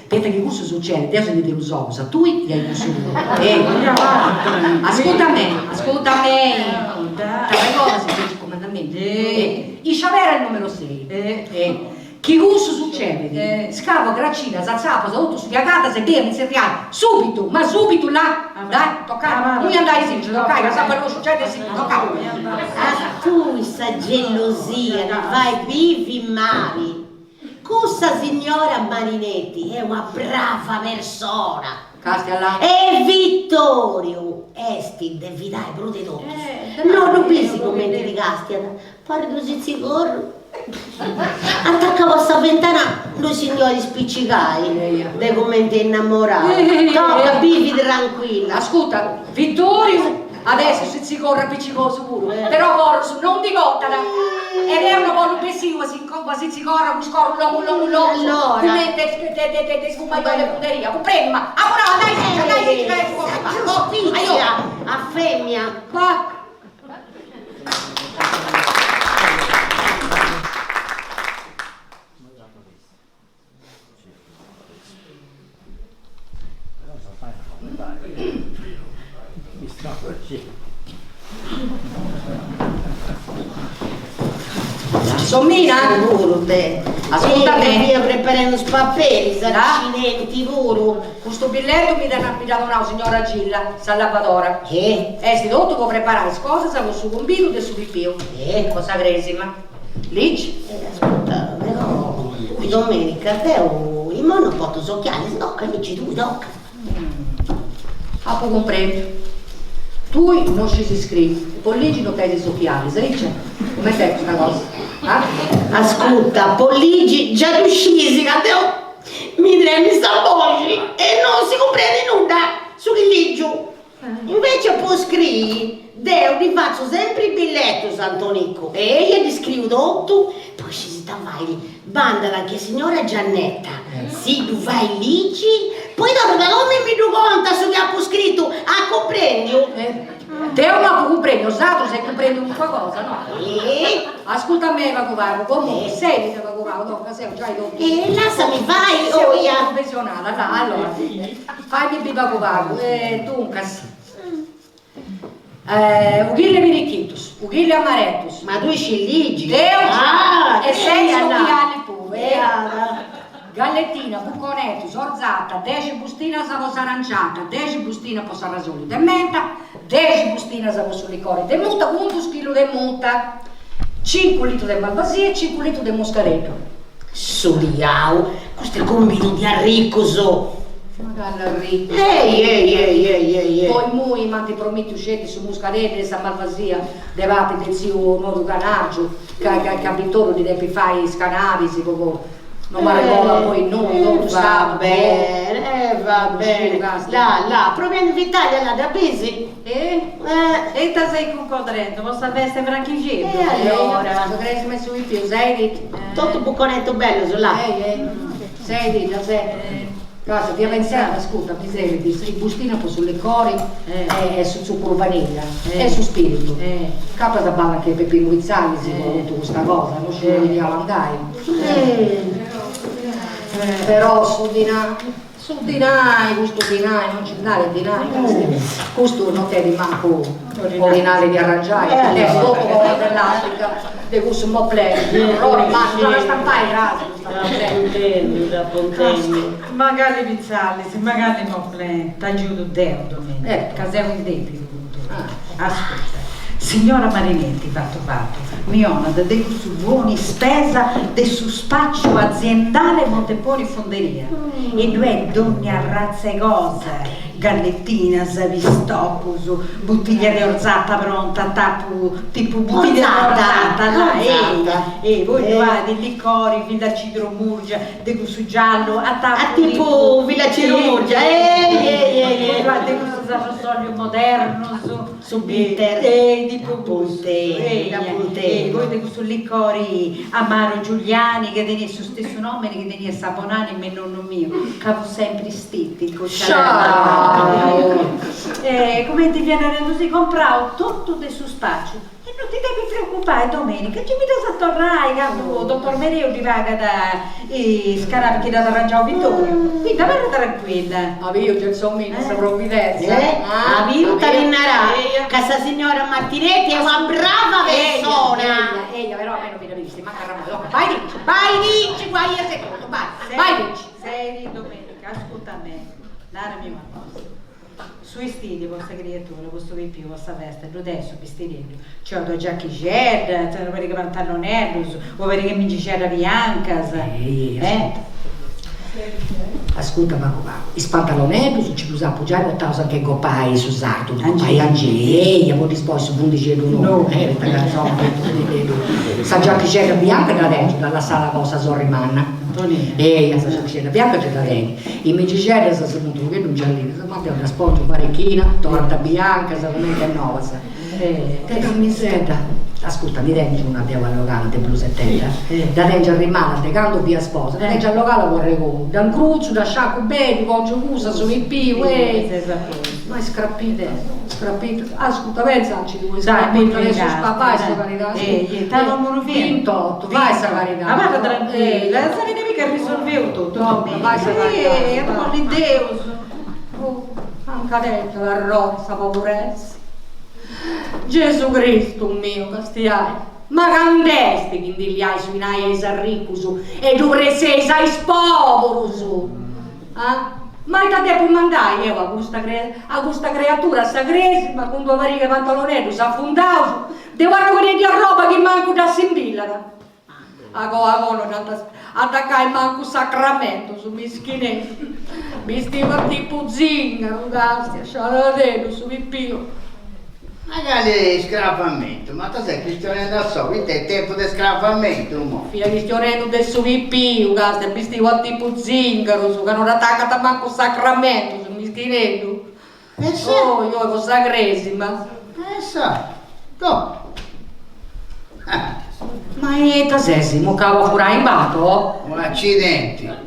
Peter che questo succede, adesso gli devo usare, tu gli hai nessuno, ascolta me, tra cosa si dice comandamento, i sciavere il numero 6, che gusto succede? Scavo, gracina, zazzapo, tutto sfiagata, se bene, seriale, subito, ma subito là, dai, tocca, non andare sì, tocca, sa quello che succede, sì, tocca. A tu sta gelosia, non vai vivi mari. Questa signora Marinetti è una brava persona. Castella. E Vittorio, esti devidai bruti dotti. Non pensi commenti di Castia, fare due zizzicorro. Attacca vostra ventana due signori spiccicai dei commenti innamorati. Tocca vivi tranquilla. Ascolta, Vittorio adesso si corre appiccicoso pure, però Borso non di cottala ed è una buona obiettivo, si corre un scorro lungo come te sfumaglione di punteria, comprendo, ma dai, giustizia a femmina. Qua. Sommina? Sicuro te. Ascolta me. Via preparando spappelli, accidenti puro. Questo biglietto mi dà una signora Gilla, Salvadora. Sti tutto che preparare cose, stavo su combino e su pipio. Cosa gresima. Lici? Ascolta, però domenica te il mono porta gli occhiali, tocca, dici tu, tocca. Ah, può comprendere. Tu non ci si iscrivi, Polligi non hai gli occhiali, sai c'è? Come fai questa cosa? Ascolta, Polligi già riuscisi, mi dremi sta voce e non si comprende nulla su ligio. Invece può scrivere, Deo ti faccio sempre il biglietto Santonico e io ti scrivo tutto, poi ci si vai, banda anche signora Giannetta, sì tu vai lì, poi dopo da come mi do conta su che ha scritto, comprendi? Deo non comprendo, Sato se comprendo qualcosa, no? Ascolta me, Vacovaro, comunque sei di Vacovaro, no? Sei già i lasciami, vai, sei professionale, dai, allora, fai di Vacovaro, dunque, Ughille Virichitus, Ughille Amaretus. Ma tu scilligi? Deo, e sei occhiali pure, gallettina, buconetus, orzata, 10 bustina savosa aranciata, 10 bustina possarasoli de menta, 10 bustina savosa liquore de muta, 11 kg de muta, 5 litri de malvasia e 5 litri de muscaretto. Soliao, questo è combino di arriccoso. Magari arricco. Poi Poi ma ti prometti usciti su muscaretto e sa malvasia, devate del zio Nodo Canaggio, che a Vittorio di depi fai scanavisi, proprio. Non mi ricordo poi non va bene, là, provieni d'Italia, là, da Bisi. E te sei concorrendo, non sapeste franchigino. Allora? Se credi messo in più, sei di... Tutto buconetto bello, su là. Sei di, cosa, ti pensare, ascolta, mi sei di, il bustino poi sulle cori, su vaniglia, e su spirito. Capa da balla che Peppino Guizzali si vuole tutto questa cosa, non ci vediamo andare. Però su dinai, questo dinai, non ci dare dinai, questo non te di manco ordinare di arrangiare, dopo come dell'Africa, di questo moplè, Rori mangia la stampai, Pontegni. Magari Vizzali, se magari moplè, t'aiuto Deo domenica, casero in debito. Ascolta. Signora Marinetti, fatto, Miona, da dei su buoni spesa del su spaccio aziendale Monteponi Fonderia. E due donne a razza e cose, gallettina, savistopus, bottiglia di orzata pronta, tipo bottiglia di orzata, e voi due di liquori, Villa Cidromurgia, de gusto giallo, a tipo Villa Cidromurgia, s'arrosolio moderno, su bitter, di punte, voi di questo liquori Amaro Giuliani, che tenia il suo stesso nome, che tenia Saponani, e me nonno mio, che avevo sempre stitti, come ti viene così, compravo tutto del suo spazio. E non ti devi preoccupare domenica, ci mi da tornare quando dottor Mereo ti paga da scarabchi da arrangiare Vittorio. Quindi davvero tranquilla. Ma io c'è il somminio, questa provvidenza. A vinta rinnarà. Casa signora Martinetti è una brava persona. Ehi, però a me non mi capisci, ma caramba, vai Vinci, guai a secondo, vai Vinci. Sei domenica, ascolta me, darmi una cosa. Sui stili, vostra creatura, questo di più, vostra veste, adesso vestirello. C'ho due giacchigelle, c'ho due pantalonelli, o vedi che mi c'era bianca, Ascolta, ma i pantalonelli ci usa appoggiare a causa che gopai su usato, gopai Angeli, avevo disposto 11 e 1, per la zona, sa giacchigella bianca da dentro, dalla sala vostra Zorrimanna. La giacchigella bianca c'è da dentro. I migigelle sono venuti che non giallini, ma abbiamo una spongia parecchina, torta bianca, sapete nuova, che misera. Ascolta, mi rendi una devo allogare te blusettella, da reggio rimane, te canto via sposa, da reggio allogare vorrei con, da un cruccio, da sciacco bene, con giusa, su i più, ma è scrappite, ascolta, pensaci due, mettere su papà e sta carità, stavamo vinto, vai sta carità, ma guarda tranquilla, sapete mica risolvevo tutto, vai sta carità, con l'Ideo, anche adesso la rozza, paurezza. Gesù Cristo mio, castiai, ma candesti che indigliai sui nai e sarricusu e dure sei sai spoporusu, ma da te puoi mandare io a questa creatura sagresima con due varie pantalonelli s'affondausu, devo arrovedere di roba che manco da simbillara. Ago, attaccai manco sacramento su mischinetto, mi stiva tipo zingaro, gastia, scialatelo su mi pio. Magari scrappamento, ma tu sei cristiano da so, quindi è tempo di scrappamento, mo. Figlia cristiano del suo più, gastia, mi stiva tipo zingaro, su che non attaccata manco sacramento su mischinetto. Oh, io con sagresima. Dopo. Ma è tasessimo, cavo furai in bato? Accidenti.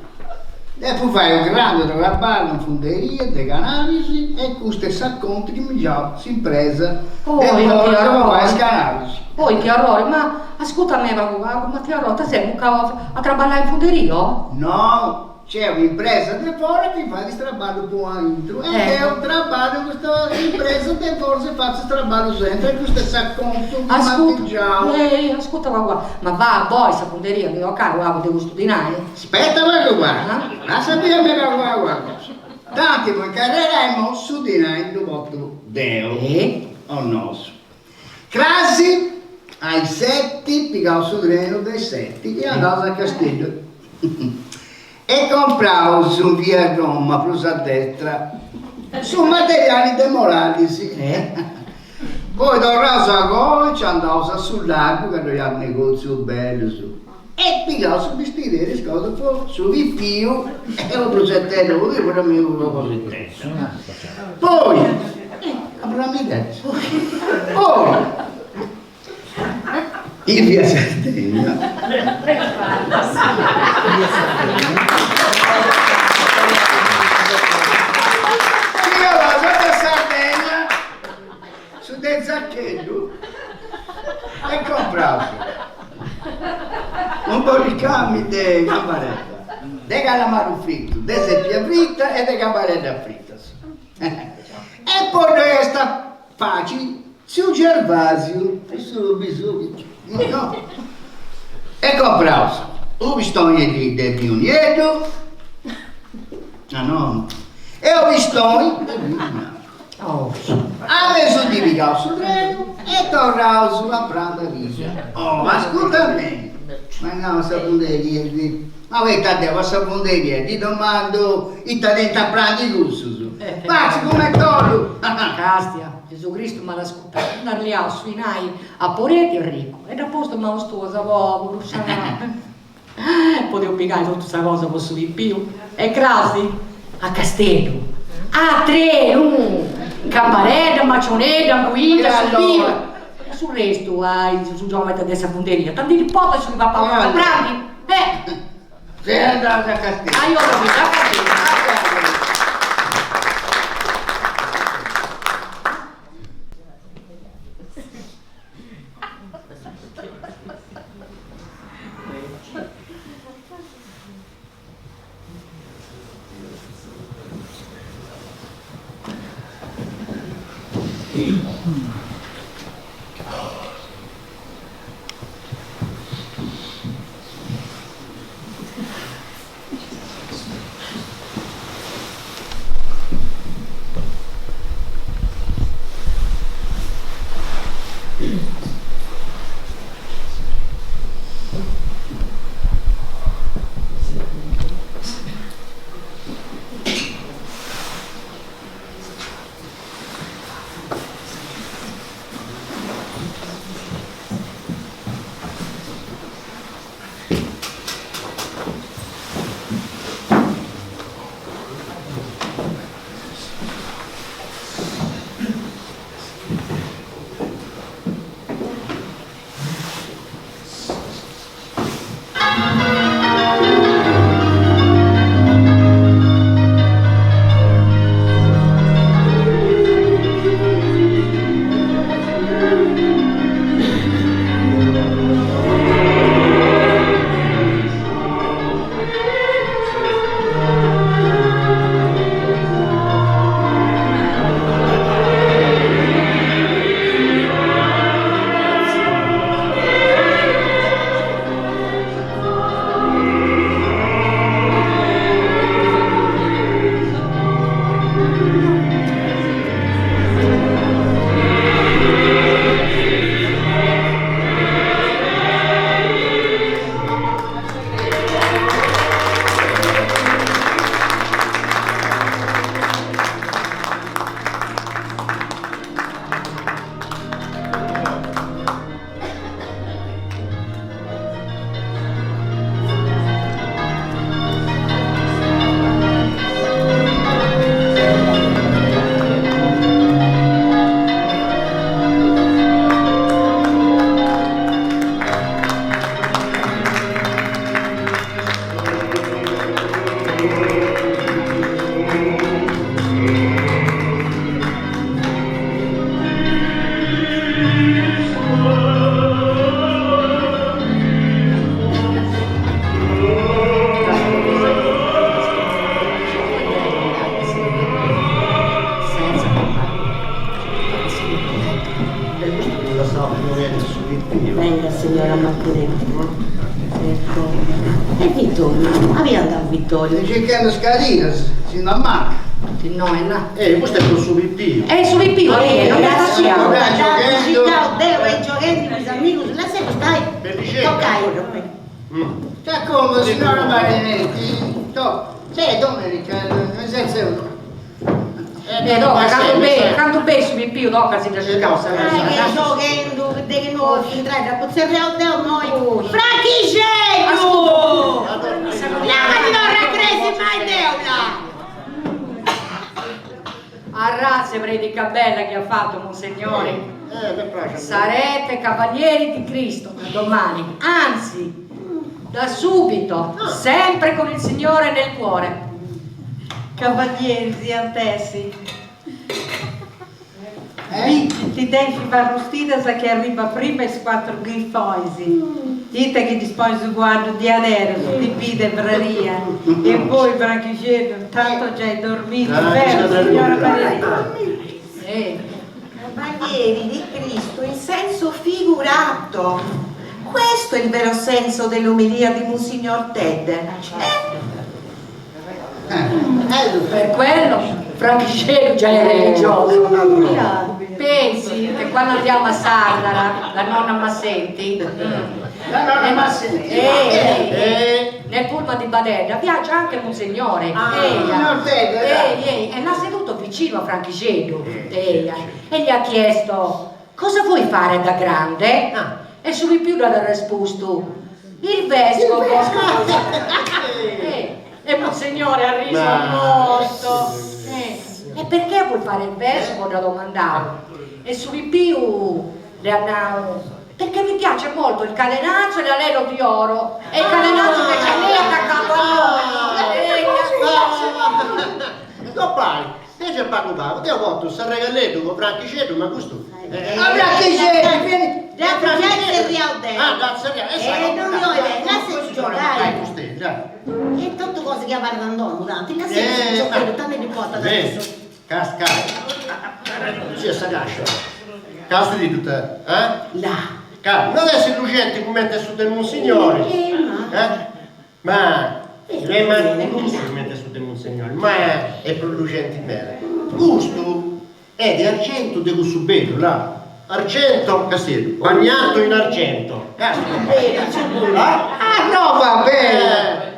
E poi fai un grande trabalho in funderia, di canalisi e questo sacconti che mi già si impresa e poi vai scanalisi. Poi che errore, ma ascolta me, ma che errore, te sei a trabalhare in funderia? No, c'è un'impresa di fuori che fa di trabalho qua dentro e è un trabalho, questa impresa di forse fa trabalho sempre, questo sacconto che ascolta ma va poi questa funderia, che ho caro, devo questo dinare? Aspetta, guarda, non sapevo che guarda. Tanti voi carreremo su dinare il vostro Deo, o nostro. Crasi ai setti, piccavo su treno dei setti e andavo a Castello. E compravo su via Roma, plus a destra, su materiali demolati, Poi da Raso a Goi ci andavo sul lago, che aveva un negozio bello su. E pigliavo su vestire, su vi più, e un progettello, così per me una cosetta. Poi, poi, in via Sardegna. Io vado a Sardegna su del zacchetto e compravo un po' di cambi di gambarella, di calamaro fritto, di seppia fritta e di gambarella fritta. E poi resta facile su Gervasio, su bisogno. No. E compravo un pistone del Pionieto, e un pistone del Pionieto. A me sono dividato sul treno e tornavo sulla Brandavisa. Ascolta me, ma andiamo a saponderia, ma voi state a saponderia, ti domando i talenti a prendere gusto. Faccio come tollo. Castia. Gesù Cristo mi ha ascoltato, andare a sui nai a Poreti e Ricco, e da posto mi ha ostosa, povero, potevo piegare tutta questa cosa posso di più, e crasi a Castello, a 3, campanella, macionella, guida, E allora? supino. Sul resto, sul geometra dessa funderia, tanti ipotesi sul papà comprandi? Sei andato a Castello. Io ho capito, a Castello. Venga signora Martinetti. Ecco. E Vittorio? Aveva andato Vittorio? Dice che è una scalina, si non manca. No, è là. Questo è per subito. Su Pippi, non mi passiamo. Devo giocare con gli amici, la sera stai? Tocca Che come signora Marinetti? Sei domenica, nel senso... Canto bene su Pippi, dopo si piace il caos. Che giocando, che noi entrare a pozzerre del noi. Franchicello! La di non racresi mai deula! A razza predica bella che ha fatto Monsignore. Sarete cavalieri di Cristo da domani, anzi, da subito, sempre con il Signore nel cuore. Cavalieri, ziantessi. Ti devi far rustita sa che arriva prima i quattro grifoisi. Dite che dispone su guardo di aereo, di vide braria. E poi Franchicello, tanto già hai dormito, vero signora Maria? Cavalieri di Cristo in senso figurato. Questo è il vero senso dell'omelia di Monsignor Ted. Per quello Franchicello già è religioso. Pensi che quando andiamo a Sardara, la nonna Massenti, nel pullman di Badenna viaggia anche Monsignore. E l'ha seduto vicino a Franchicello e gli ha chiesto: cosa vuoi fare da grande? E su di più l'ha risposto: il vescovo. E Monsignore ha riso molto. E perché vuoi fare il vescovo? Da domandavo. E su più le andavo. Perché mi piace molto il cadenazzo e l'anello di oro. E il cadenazzo che c'è lì attaccato a noi. Compagni, invece pago pago, ti ho fatto sta regaletto con Franchiceto, ma questo... Franchiceto, vieni! Già se riaudè. Ah, grazie, Non io è la se giocare. giocare. E tutte cose che parlano tanti, la se giocare, tanto di porta da questo. Casca. Sì, sta cascia. Casta di tutte, eh? Là. Non essere lucenti come mette su del Monsignore. Ma lei non gusto che mette su del Monsignore, ma è producente bene. Gusto è di argento di questo bello, là. Argento, castello, bagnato in argento. Ah no, va bene!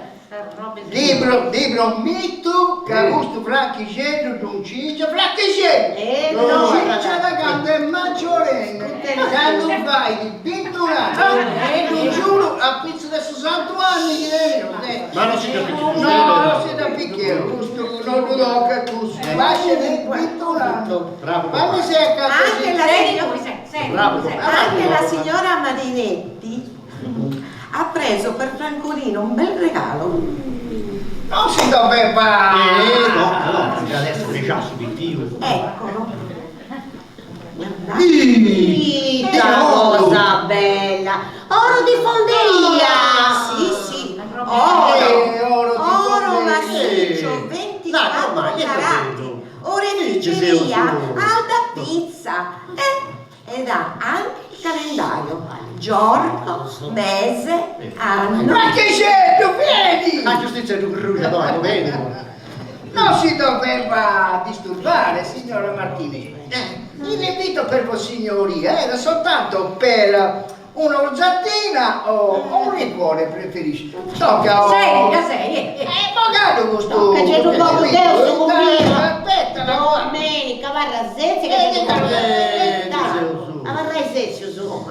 Libro mito che questo Franchiceto non ciccia Franchiceto! Non ciccia da quando è maggiorenne, quando fai di 21 anni, ti giuro, a pizza da 60 anni che Ma non si capisce. no, non si da picchiere, questo non lo do che questo, lascia di 21 anni. Bravo, Ma mi sei a Anche la Bravo. Anche la signora Marinetti ha preso per Francolino un bel regalo. non si doveva... No, adesso le già subitivo. Eccolo. Che cosa bella! Oro di fonderia! Sì, oro di oro fonderia. massiccio, 24 ma io carati, vedo. oreficeria, alda pizza ed ha anche il calendario, giorno, mese, anno. Ma che c'è, tu vieni! La giustizia è un rugiadore, vedi? Non si doveva disturbare, signora Martini. L'invito per Vossignoria era soltanto per un'orzatina o un liquore preferisci. Tocca Sei. magari questo... Che c'è un po' di Dio, su Aspetta, Domenica, varra zezzi, che c'è un po' varra zezzi, su.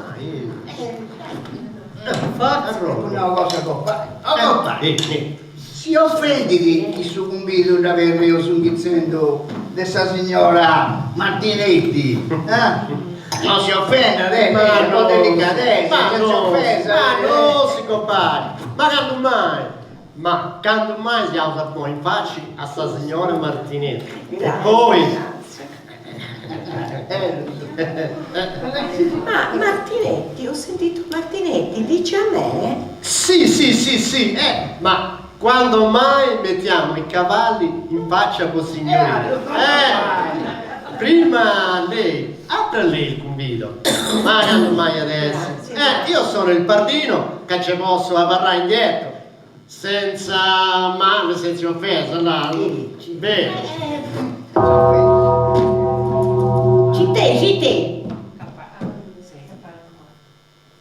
forza, una cosa che fare. Si offende di succumbito da aver io sughizzendo dessa signora Martinetti. Non si offenda, lei è un po' delicatezza, non si offesa. Ma no, si compare. Ma quando mai si alza poi in faccia a sta signora Martinetti? E poi... Ma Martinetti, ho sentito Martinetti, dice a me? Sì, ma quando mai mettiamo i cavalli in faccia con signorina? Prima lei, apra lei il convito, ma quando mai adesso? Io sono il pardino che ci posso avvarrare indietro, senza male, senza offesa, là, bene. Citte.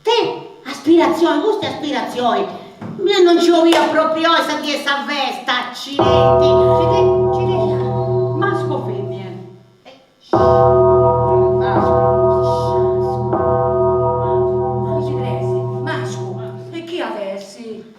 Te, aspirazioni, queste aspirazioni. Io non ci voglio proprio questa di essa vesta, accidenti. Masco femmine. Masco, e chi avessi?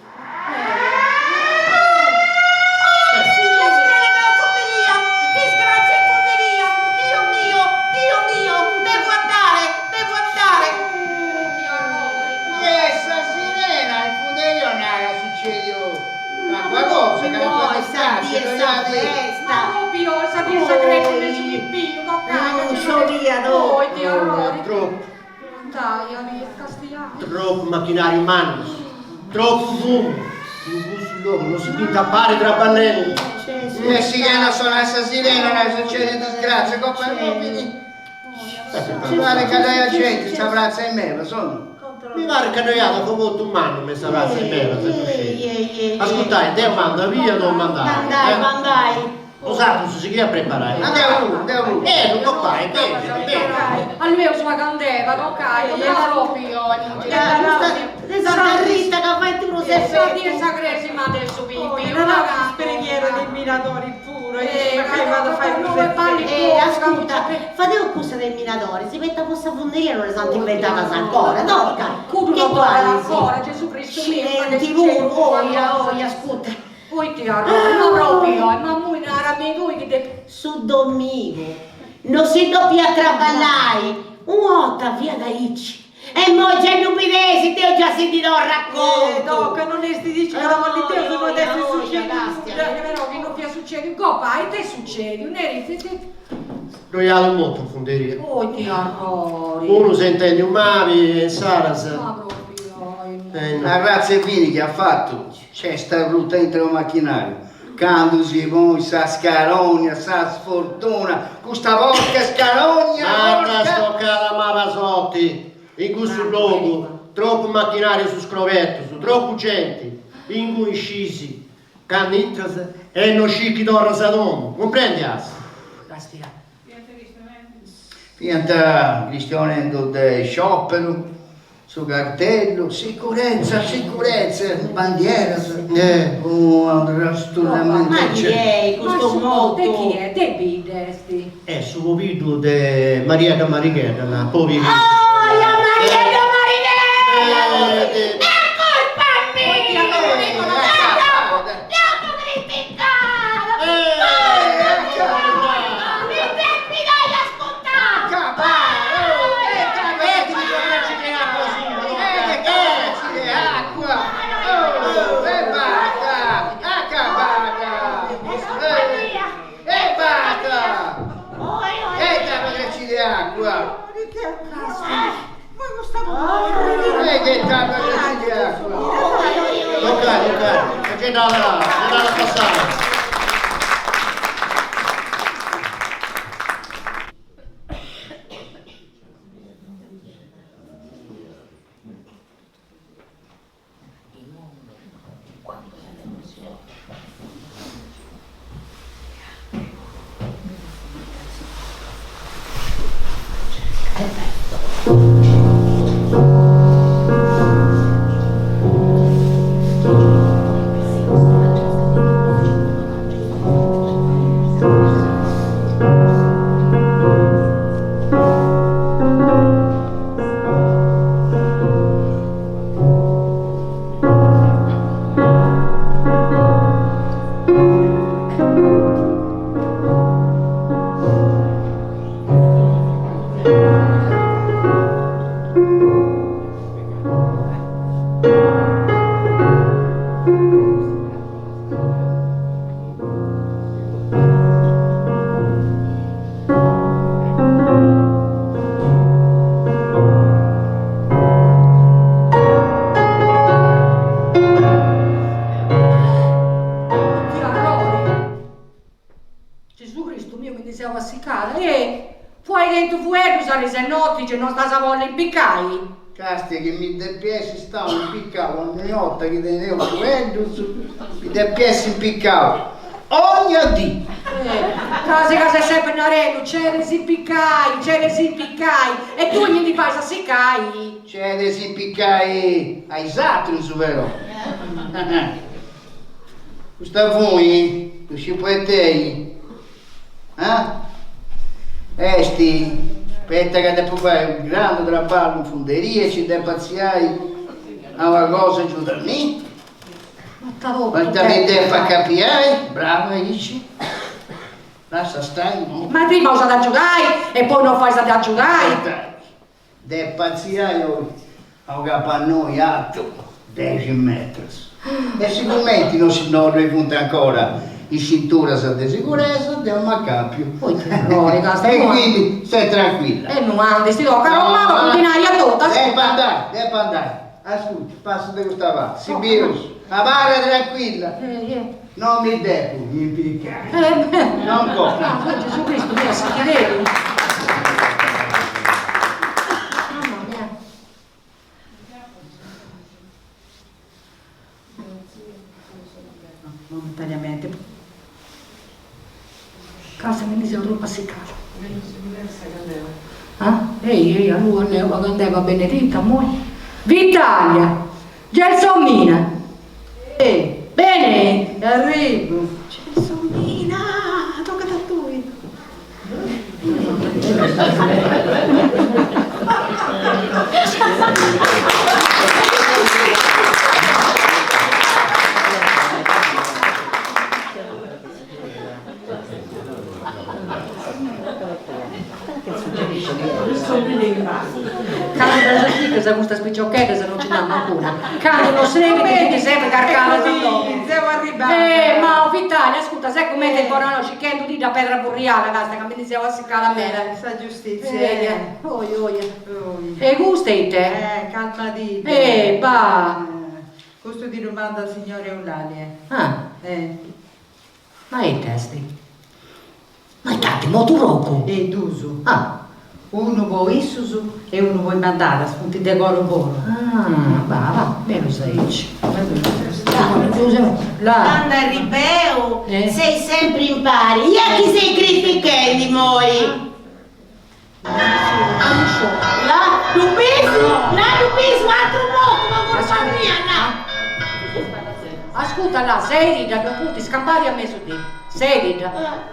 Troppo macchinario umano, troppo fumo, non si può tappare tra balletti. E si chiama solo essa sirena, non succede disgrazia, parlare che la gente si abbraccia in me, sono. Mi pare che noi abbiamo come un umano mi sarà sempre. Ascoltai, te manda via o non mandare? Mandai. Usato, si chiede a preparare. Andiamo. Non può fare, Al mio sua candela, ok, non proprio. Questa rista che fai tu non sei Io sagresima del suo bimbi, una Preghiera dei minatori puro, vado a fare due palli. Ascolta, fate un curso dei minatori, si mette a questa fonderia non le sanno inventata ancora, no? Che Cudo tu hai ancora, Gesù Cristo mio. Senti, oia, ascolta. Poi ti arrogo, ma proprio, ma muy raramente tu che te... Su domingo, non si doppia traballare, un'altra via da Icci. E mo c'è l'ubidesi, te ho già sentito il racconto. che non sti dicendo, ma di te non adesso succede. Però che non ti succede in coppa, e te succede, non eri... Roiale molto in fonderia. Oh, ti arrori. Uno si intende un mavi e Saras. Ma proprio... La razza e vini che ha fatto, c'è sta brutta intero macchinario. Quando si vuoi sa scarogna, sa sfortuna, questa porca scarogna, Guarda sto porca! calamarasotti, in questo luogo, troppo macchinario su scrovetto, su troppo gente, in cui scisi, quando intras e non scicchi d'ora sadom, comprendi as? Castia. Pianta cristianendo del sciopero, su cartello, sicurezza, sicurezza, bandiera, assolutamente Ma chi è questo Te moto? chi è? Te bidesti. È su video di Maria da Marighella, la povera. Oh, la Mariella Marinella! È colpa mia! Abbiamo criticato! Mi devi dai ascoltare! Ok, che dalla passare. Se notti che non sta a impiccai. Casti che mi depiessi stavo impiccato ogni volta che tenevo fuori, mi depiessi impiccato ogni dì. Cose che sei sempre in areno, c'è si impiccai, e tu gli fai a siccai. C'è si impiccai ai satrus però. Questa voi, tu ci puoi te? Esti? Aspetta che devo fare un grande trabalho in fonderia, ci devo paziare a una cosa giù da me. Quanta mi devo far capire, brava Ici. Lascia stare, no? Ma prima usa da giocare e poi non fai da giocare. Devo paziare a un capannone alto 10 metri. E sicuramente non ripunta ancora in cintura di sicurezza, devo mancare più. Poi ti errore, E quindi stai tranquilla. E non andi, sti tocca romano, continuare a tutta. Devo andare. Ascolta, passo da questa parte. Sibirus, amara tranquilla. Non mi devo impiccare. Non come. Gesù Cristo, mio, si chiedeva. Mamma mia. Momentaneamente. Casa mi mise troppo a seccare. Ehi, a lui ne andava benedetta, amore. Vitalia, Gelsomina. Bene, arrivo. Gelsomina, tocca da tu. Cambio da Zatica se questa spicciocchetta se non ci danno ancora. Cambio non sreve che ti sempre carcata sul dopo. Devo arrivare. Ma Vitale, ascolta, sai come te buono ci chiedo di da pedra burriale, basta che mi dicevo a seccare la mela. Sa giustizia. E gusti te? Calmadite. Bah. Questo ti domanda al signore Eulalia. Ma i testi? Ma i tanti moturoco? E Dusu. Uno vuoi Isuzu e uno vuoi mandare, spunti di goro buono. Va, meno sei. Anna Ribeu, sei sempre in pari. Io chi sei critichendi, moi? Là, dubbisu, altro modo, ma vuoi farmi Anna? Ascolta là, sei rida, non puoi scappare a me su te. Sei rida.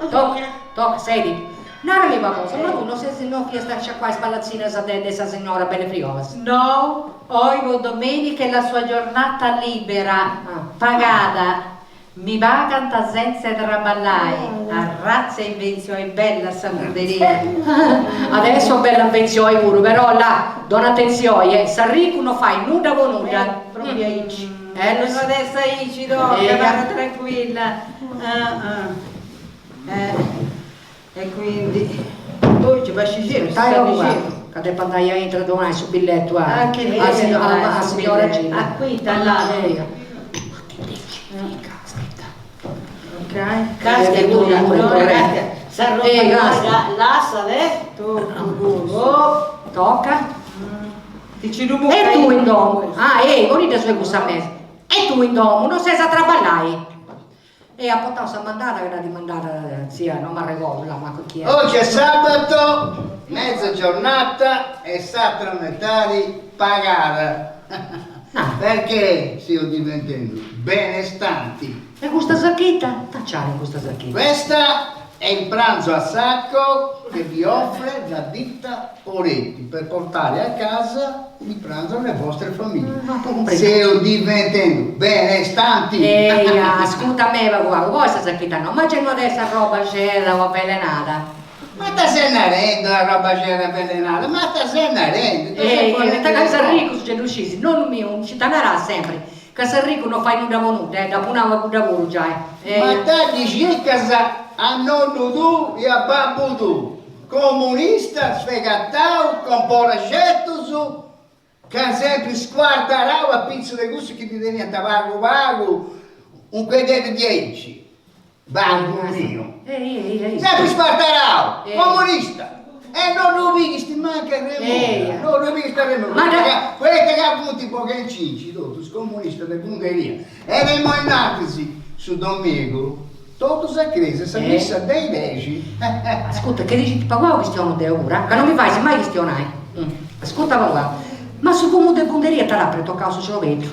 Tocca, sei rida. Non arriva cosa, ma tu non sei se non fiesta qua spallazzina di questa signora belle friovas. No, oggi domenica è la sua giornata libera, pagata. Mi vacanta senza traballare, a razza invenzione bella saluteria. Adesso bella invenzione pure, però là, dona attenzione, se ricco non fai nuda con nuda. Proprio Ici. Lo so. Adesso Ici, no, vado tranquilla. E quindi poi ci va a scegliere, che te pantaia entra domani sul biglietto anche lì a signora Gina. a qui là. Ok, casca dura, l'assa, tocca. Ti ci rubo. E tu in domo, volete sue cusamese. E tu in domo, non sei a traballare. E a potato mandata che era di mandata zia, non mi ricordo la ma chi è. Oggi è sabato, mezza giornata e sa tramettare pagare. Perché stiamo diventando benestanti. E questa sacchetta? Tacciare questa sacchetta. Questa è il pranzo a sacco che vi offre la ditta Poretti per portare a casa il pranzo alle vostre famiglie. Stiamo diventando benestanti. Ascolta me, guarda, voi questa sacchetta no, ma c'è una adesso roba c'era o avvelenata. Ma te sei narendo la roba c'era avvelenata, ma te sei narendo. Te che sei ricco se uscisi, non mio, ci tanarà sempre. Che sei ricco non fai nulla venuto, dopo un anno da lavoro già. Ma te dici che a nonno tu e a babbo tu, comunista, sfegattao, con poracetto su, che sempre squartarao a pizzo di gusto che ti devi a vago, un credete 10. Banco mio. Sempre spartarao, comunista. E non lo vedi, manca il non lo vedi, quelli che ha avuto i pochencini, tu comunista dell'Ungheria. E nei moinatisi su Domingo, tutto si è crisi, si è messa dei leggi. Ascolta, che dici ti pagavo che stiano di ora? Che non mi fai mai che stionai. Ascolta, guarda. Ma su come di punteria te l'ha per toccare su ce lo vedo.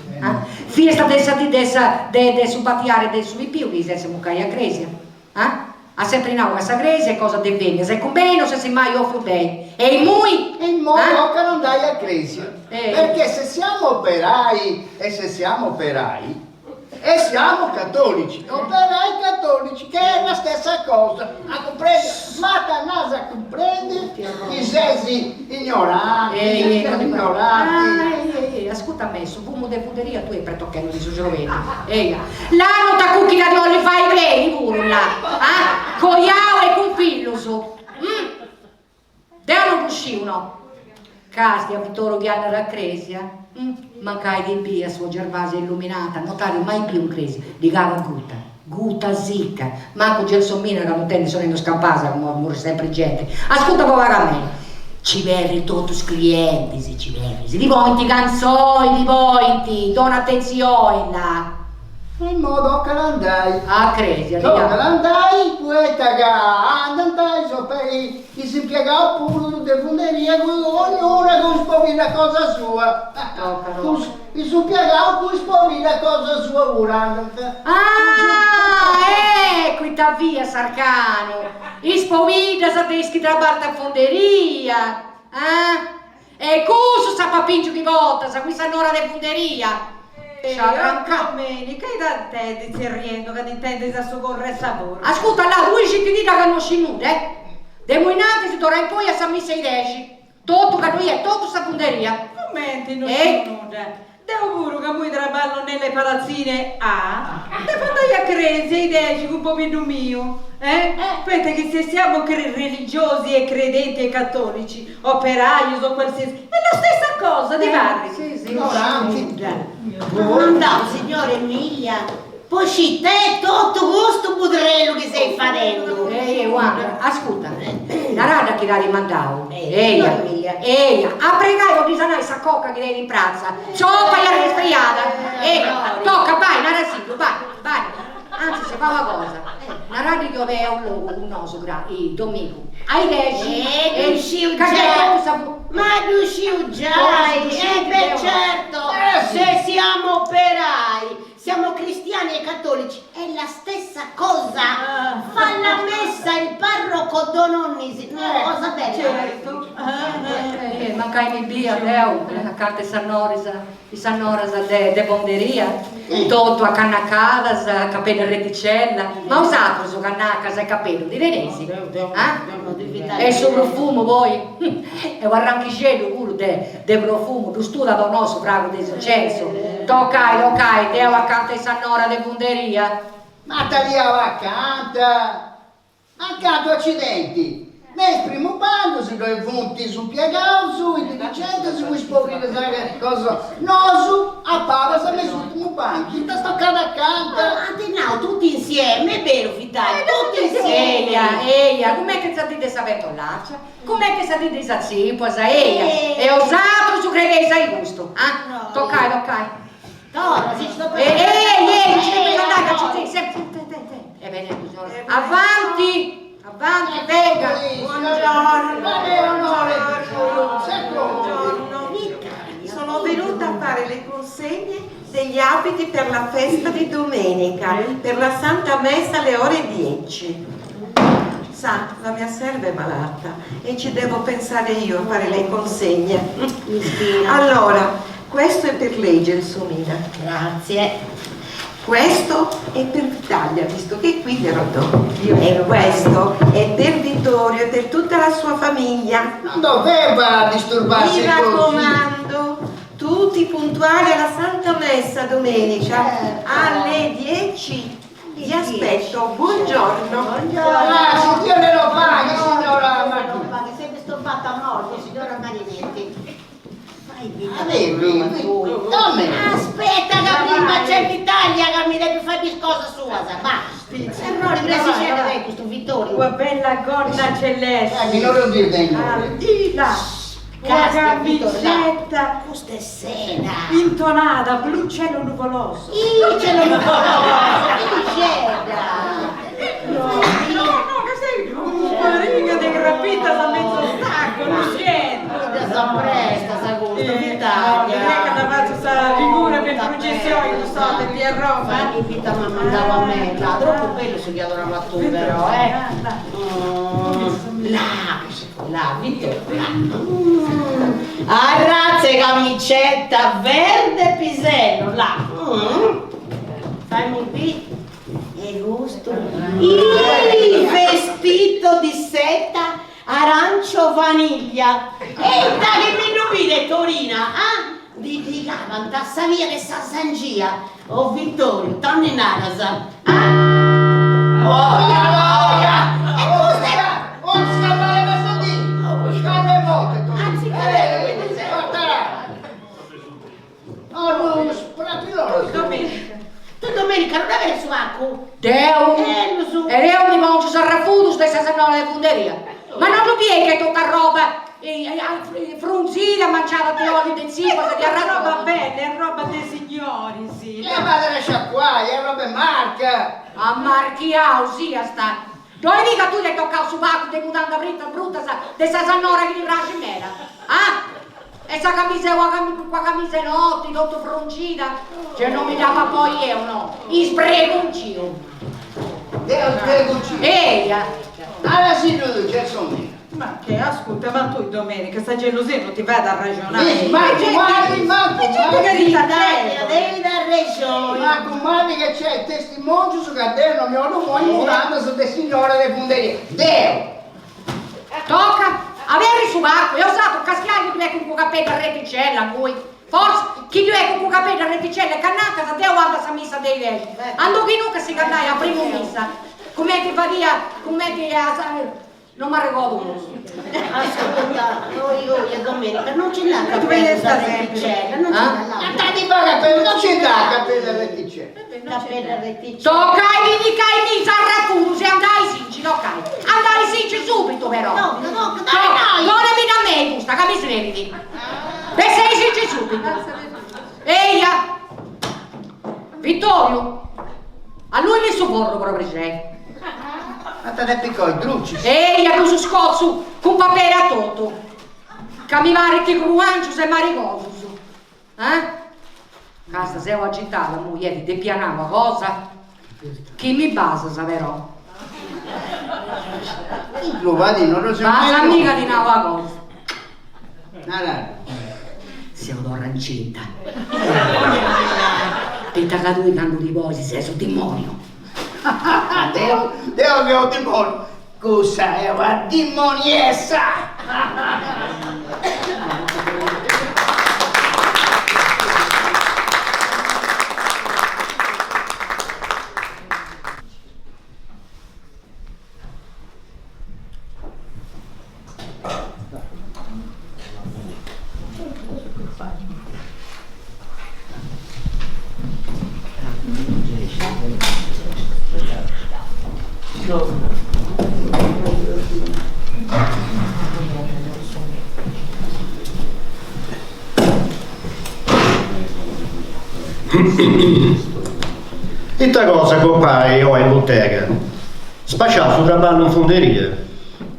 Fiesta de su battiare de su più che se mucai a crisi. Ha sempre in aula questa crisi e cosa deve venire. Se con bene o se mai offre bene. E il mui? E il mui che non dai a crisi. Perché se siamo operai e siamo cattolici, operai cattolici, che è la stessa cosa, a comprendere, ma ta nasa comprende, i sesi ignoranti, ascolta me, su fumo de puderia tu hai per toccare di su giovedì. Là non ta cucchina di oli fai bene, pure là, coiao e con figlio su. Devono uscire Casti a Vittoro Ghianna da Cresia. Mancai di via sua Gervasia illuminata, notare mai più un crisi, di gara gutta zicca, manco Gelsomino che non tende sono in scampasa, muore sempre gente. Ascolta vagamente, ci verri tutti i clienti, ci verri, di vointi canzoni, dona attenzione là. In modo che andai. A Cresia, no, che andai, poeta che andai, so per i si impiegava pure di funderia, ognuno con spovi la cosa sua. Il suo piegato con spovi la cosa sua pure. Qui ta via Sarcano, ispovida sa teschi da barta fonderia, e cuso sa papincio di volta, sa qui sa n'ora di fonderia. Domenica e da te ti stai riendo che ti intendi da soccorrere sapore. Ascolta là, lui ci ti dica che non si nude, De moinate si torna in poi a San Missa i 10. Tutto che tu è, tutto sta punteria. Momenti, non Eh? sono devo pure che noi traballo nelle palazzine e fate a credere idee un po' più mio. Aspetta che se siamo religiosi e credenti e cattolici, operai o qualsiasi, è la stessa cosa, di vari. Sì, Ignoranti. No, signora Emilia, poi te tutto questo budrello che sei facendo. Guarda, ascolta, la rada che l'ha rimandato. signora Emilia. A pregare di sanare sta cocca che devi in pranza. Cioppa e resfriata. Tocca, vai, narasito, vai. Anzi, se fa una cosa, la rada che aveva un logo, un oso, il domingo. Ai 10. Riusciu già. Ma riusciu già. Beh certo, se siamo operai. Siamo cristiani e cattolici, è la stessa cosa. Fa la messa il parroco Dononisi, cosa bella. Certo. Ma che mi via, Leo, la carta di Sannorasa de Bonderia, tutto a cannacadas, a capello reticella, ma usato su cannacas e capello di Renesi. E sul profumo voi, e il ranchicello pure de profumo, tu studia da nostro frago di successo. Toccai, Deo accanto a Sannora de Bunderia. Ma tagliava accanto accidenti. Nel primo bando si dove punti su piegato, su intelligente, su cui spoglio cosa. Nosu, a pava, si è messo l'ultimo banco, si sta stoccando accanto. Tutti insieme, è vero Vitale, tutti insieme. Eia, com'è che sapete sapere l'arcia? Com'è che sapete sa ziposa, eia? E osato su credere sai gusto, Toccai. No, si sto Ehi, ci devi andare, avanti, venga. Sono venuta a fare le consegne degli abiti per la festa di domenica, per la Santa Messa alle ore 10. Sa, la mia serva è malata e ci devo pensare io a fare le consegne. Allora, questo è per lei, Gelsomina. Grazie. Questo è per l'Italia, visto che qui glielo do. E questo è per Vittorio e per tutta la sua famiglia. Non doveva disturbarsi Mi raccomando, tutti puntuali alla Santa Messa domenica alle 10. Vi aspetto, buongiorno. Grazie, Dio ne lo paghi, signora Non Martina. fa, che sempre sto fatta a morte, signora Marinetti. Dammi. Aspetta che prima c'è l'Italia che mi deve fare discosa sua, basta. Errore, presi scena lei questo Vittorio. Tua bella gonna celeste. Mi non lo dire dentro. Ardita. Una camicetta Questa è sera. intonata, blu cielo nuvoloso. Io ce l'ho No, che sei una riga di rapita da mezzo stacco, non scendo. presta, sa gusto, Non Vittoria. è che davanti questa figura per processione, non so, che ti arroba. Fai vita ma mandava a me, là, troppo bello si chiamava tu però, La Vittoria. Arrazze camicetta verde pisello, là. Fammi un P. E gusto. Il vestito di seta arancio vaniglia. E che mi nubile Torina, di cavanta via che sa Sangia. Oh Vittorio, torni in Arasa. Tu domenica non avevi il suaco? Deu, Lo so. e io mi mangio sarrafuto stessa settimana di funderia. Ma non lo vedi che tutta roba frunzita, mangiava di olio di zipo, di È arrato. roba bella, è roba dei signori, sì. E vado a sciacquare, è roba marca. A marchiao, sì, sta. Dove dica tu che tocca su pacco di mutanda brutta, di sta sannora che ti piace mera? E sta camisa, qua camisa notti, tutto froncita, cioè non mi dava poi io, no? I spregoncio. Devo spregoncino. Eia! Alla signora Gelsomina. Ma che ascolta, ma tu domenica sta gelosia non ti vai da ragionare. Ma comandi, Devi dar ragione. ma comandi che c'è il testimonio su caderno, mi hanno poi mutando su te signore delle funderie. Deo! Tocca! Avere su acqua, io ho usato un caschiaio che con capello a reticella, lui. Forse chi è con capello a reticella, cannacca, se te guarda sa missa dei vecchi. Ando che non che si cantava a prima missa. Come ti faria, come ti non mi ricordo. Ascolta, io domenica non ce l'ha capello da reticella, non ce l'ha. Non c'è da capello reticella. Capello reticella. Tocca di cai misa al racconto, se andai sinci, no cai. Andai sinci subito però. No, dai. Non mi da me, gusta, che mi svegli. E sei sinci subito. Eia! Vittorio! A lui mi soccorro proprio sei. Ma te ne piccoli drucci. Eia, tu su scozzo, con papere a tutto. Che mi pare che gruancius e marigosus. Casta sei agitata, moglie, ti pianava cosa? Chi mi basa, saperò? Non lo so. Basa mica di una cosa. No. Siamo d'orancetta. Penta che tu canto di voi, sei su demonio. Deo che ho demonio. Cosa è una demoniessa? Questa cosa, compare, io in bottega. Spacciato sul traballo in fonderia.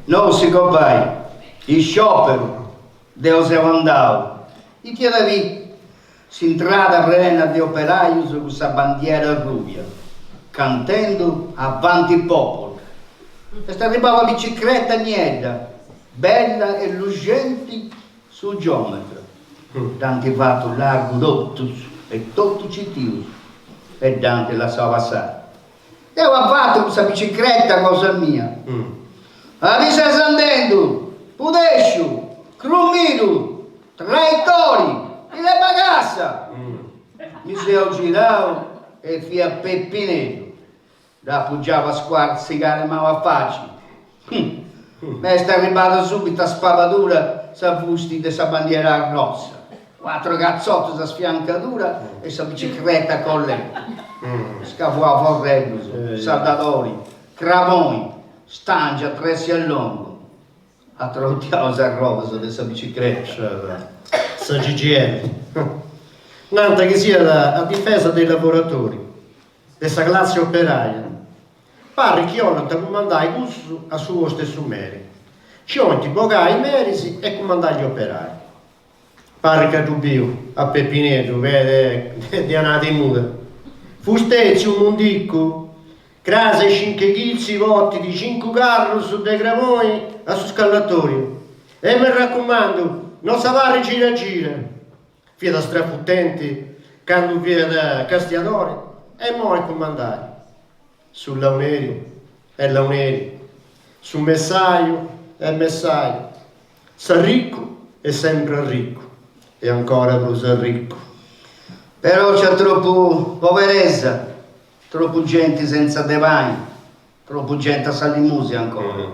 No, si compare. Il sciopero. Deo se andava. E ti devi si entrata rena di operaio su questa bandiera rubia, cantando avanti il popolo. E sta arrivava la bicicletta niente, bella e lucente sul geometra. Dante fatto largo d'ottus e tutto citius. E Dante la sa passare. Io ho fatto questa bicicletta cosa mia. Ma mi stai sentendo? Pudescio, Crumiro, Traitori, e le bagassa. Mi sono girato e fia Peppineto. Da appoggiava a squarzicare ma va facile. Mi sta arrivata subito a spavatura, sa fusti di sa bandiera rossa. 4 cazzotti da sfiancatura e sa bicicletta con lei. Scafua Forrello, Saldatori, Cramoni, Stangia, Tressi a Longo. A trottiamo sa roba su questa bicicletta. Sa GGL. Nanta che sia a difesa dei lavoratori, questa classe operaia. Pare che io non ti comandai gusto a suo stesso merito. Ci ho ti pogai i meriti e comandai gli operai. Pare che tu bio a Peppineto, vede, di anata in muta. Fustezzi un mondicco, crase 5 chizzi votti di 5 carri su dei gramoni a su scallatorio. E mi raccomando, non sapere gira. Via da strafuttenti, quando via da castiatori, e mo' è comandare. Sul launerio è launerio, sul messaio è messaio. Sa ricco è sempre ricco, e ancora più sa ricco. Però c'è troppo poverezza, troppo gente senza devani, troppo gente a Salimusi ancora.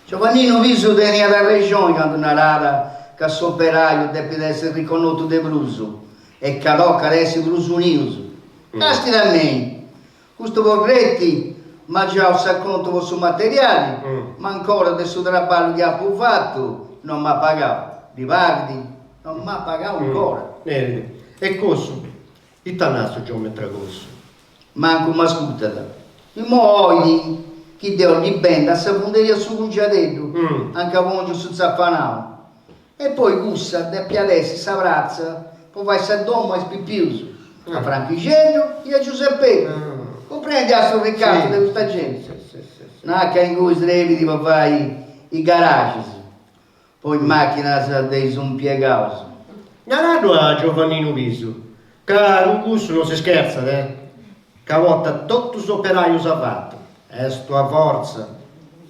Giovannino viso veniva dalla regione quando una rara che il suo operaio deve essere riconosciuto di bluso e che l'occa essere blusuniuso. Casti da me, questo vorretti mangiare un conto su materiali, ma ancora del suo traballo che ha fatto non mi ha pagato. Rivardi, non mi ha pagato ancora. E questo, il tanasso geometra questo. Manco mi ascolta. I mogli che devono di benda a fonderia su un giadetto, anche a vongio su zappanao. E poi gussa, da piadessi, s'abbraccia, poi vai a domo e spippiuso. A Franchigello e a Giuseppe. Comprendi a sto ricatto di questa gente? Non che in cui srevi per fare i garage, poi macchina dei zompiegausi. Non a Giovannino Viso, che con questo non si scherza, che a volte tutto l'operaio si ha fatto. E sto a forza,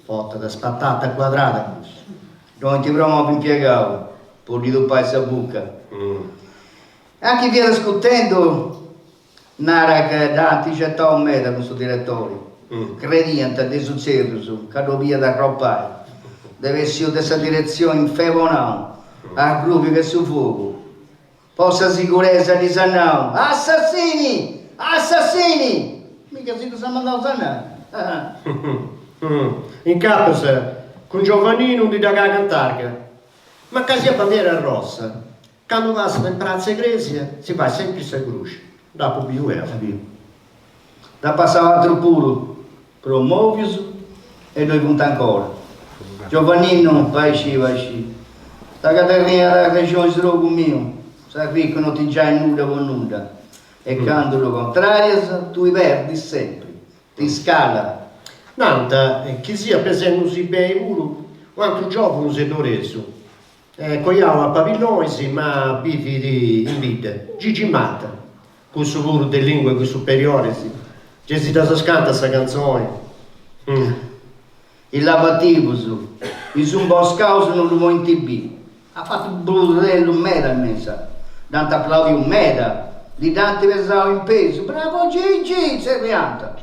fatta da spattata quadrata questo. non ti provo impiegato, per ridoppare questa bucca. Anche via discutendo, nara che Dante c'è un meta questo direttore, credente dei successi, che lo via da croppare, deve essere questa direzione in femonao, a gruppi che su fuoco, possa sicurezza di sanao, assassini, assassini, mica si cosa mandano a sanare. In capo se, con Giovannino di da cantare, ma che sia bandiera rossa, quando va in pranzo iglesia si va sempre a croce, dopo più era. Da passare altro puro, promuovius e noi punta ancora. Giovannino, vai sci. La Caterina della regione srogo mio, sa qui che non ti già in nuda con nuda. E quando lo contrario, tu i perdi sempre, ti scala. Nanta, chi sia presente si bei puro, quanto giovane si doreso. Cogliamo a pavilloni, ma bifi di invite. Gigi Matta, con suo puro delle lingue superiori, che si da scanta questa canzone. Il lavativo su, il zumboscauso non lo vuoi in tv. Ha fatto un brutello un meta a messa. Dante applaudi un meta, di Dante pesava in peso. Bravo Gigi, sei pianta.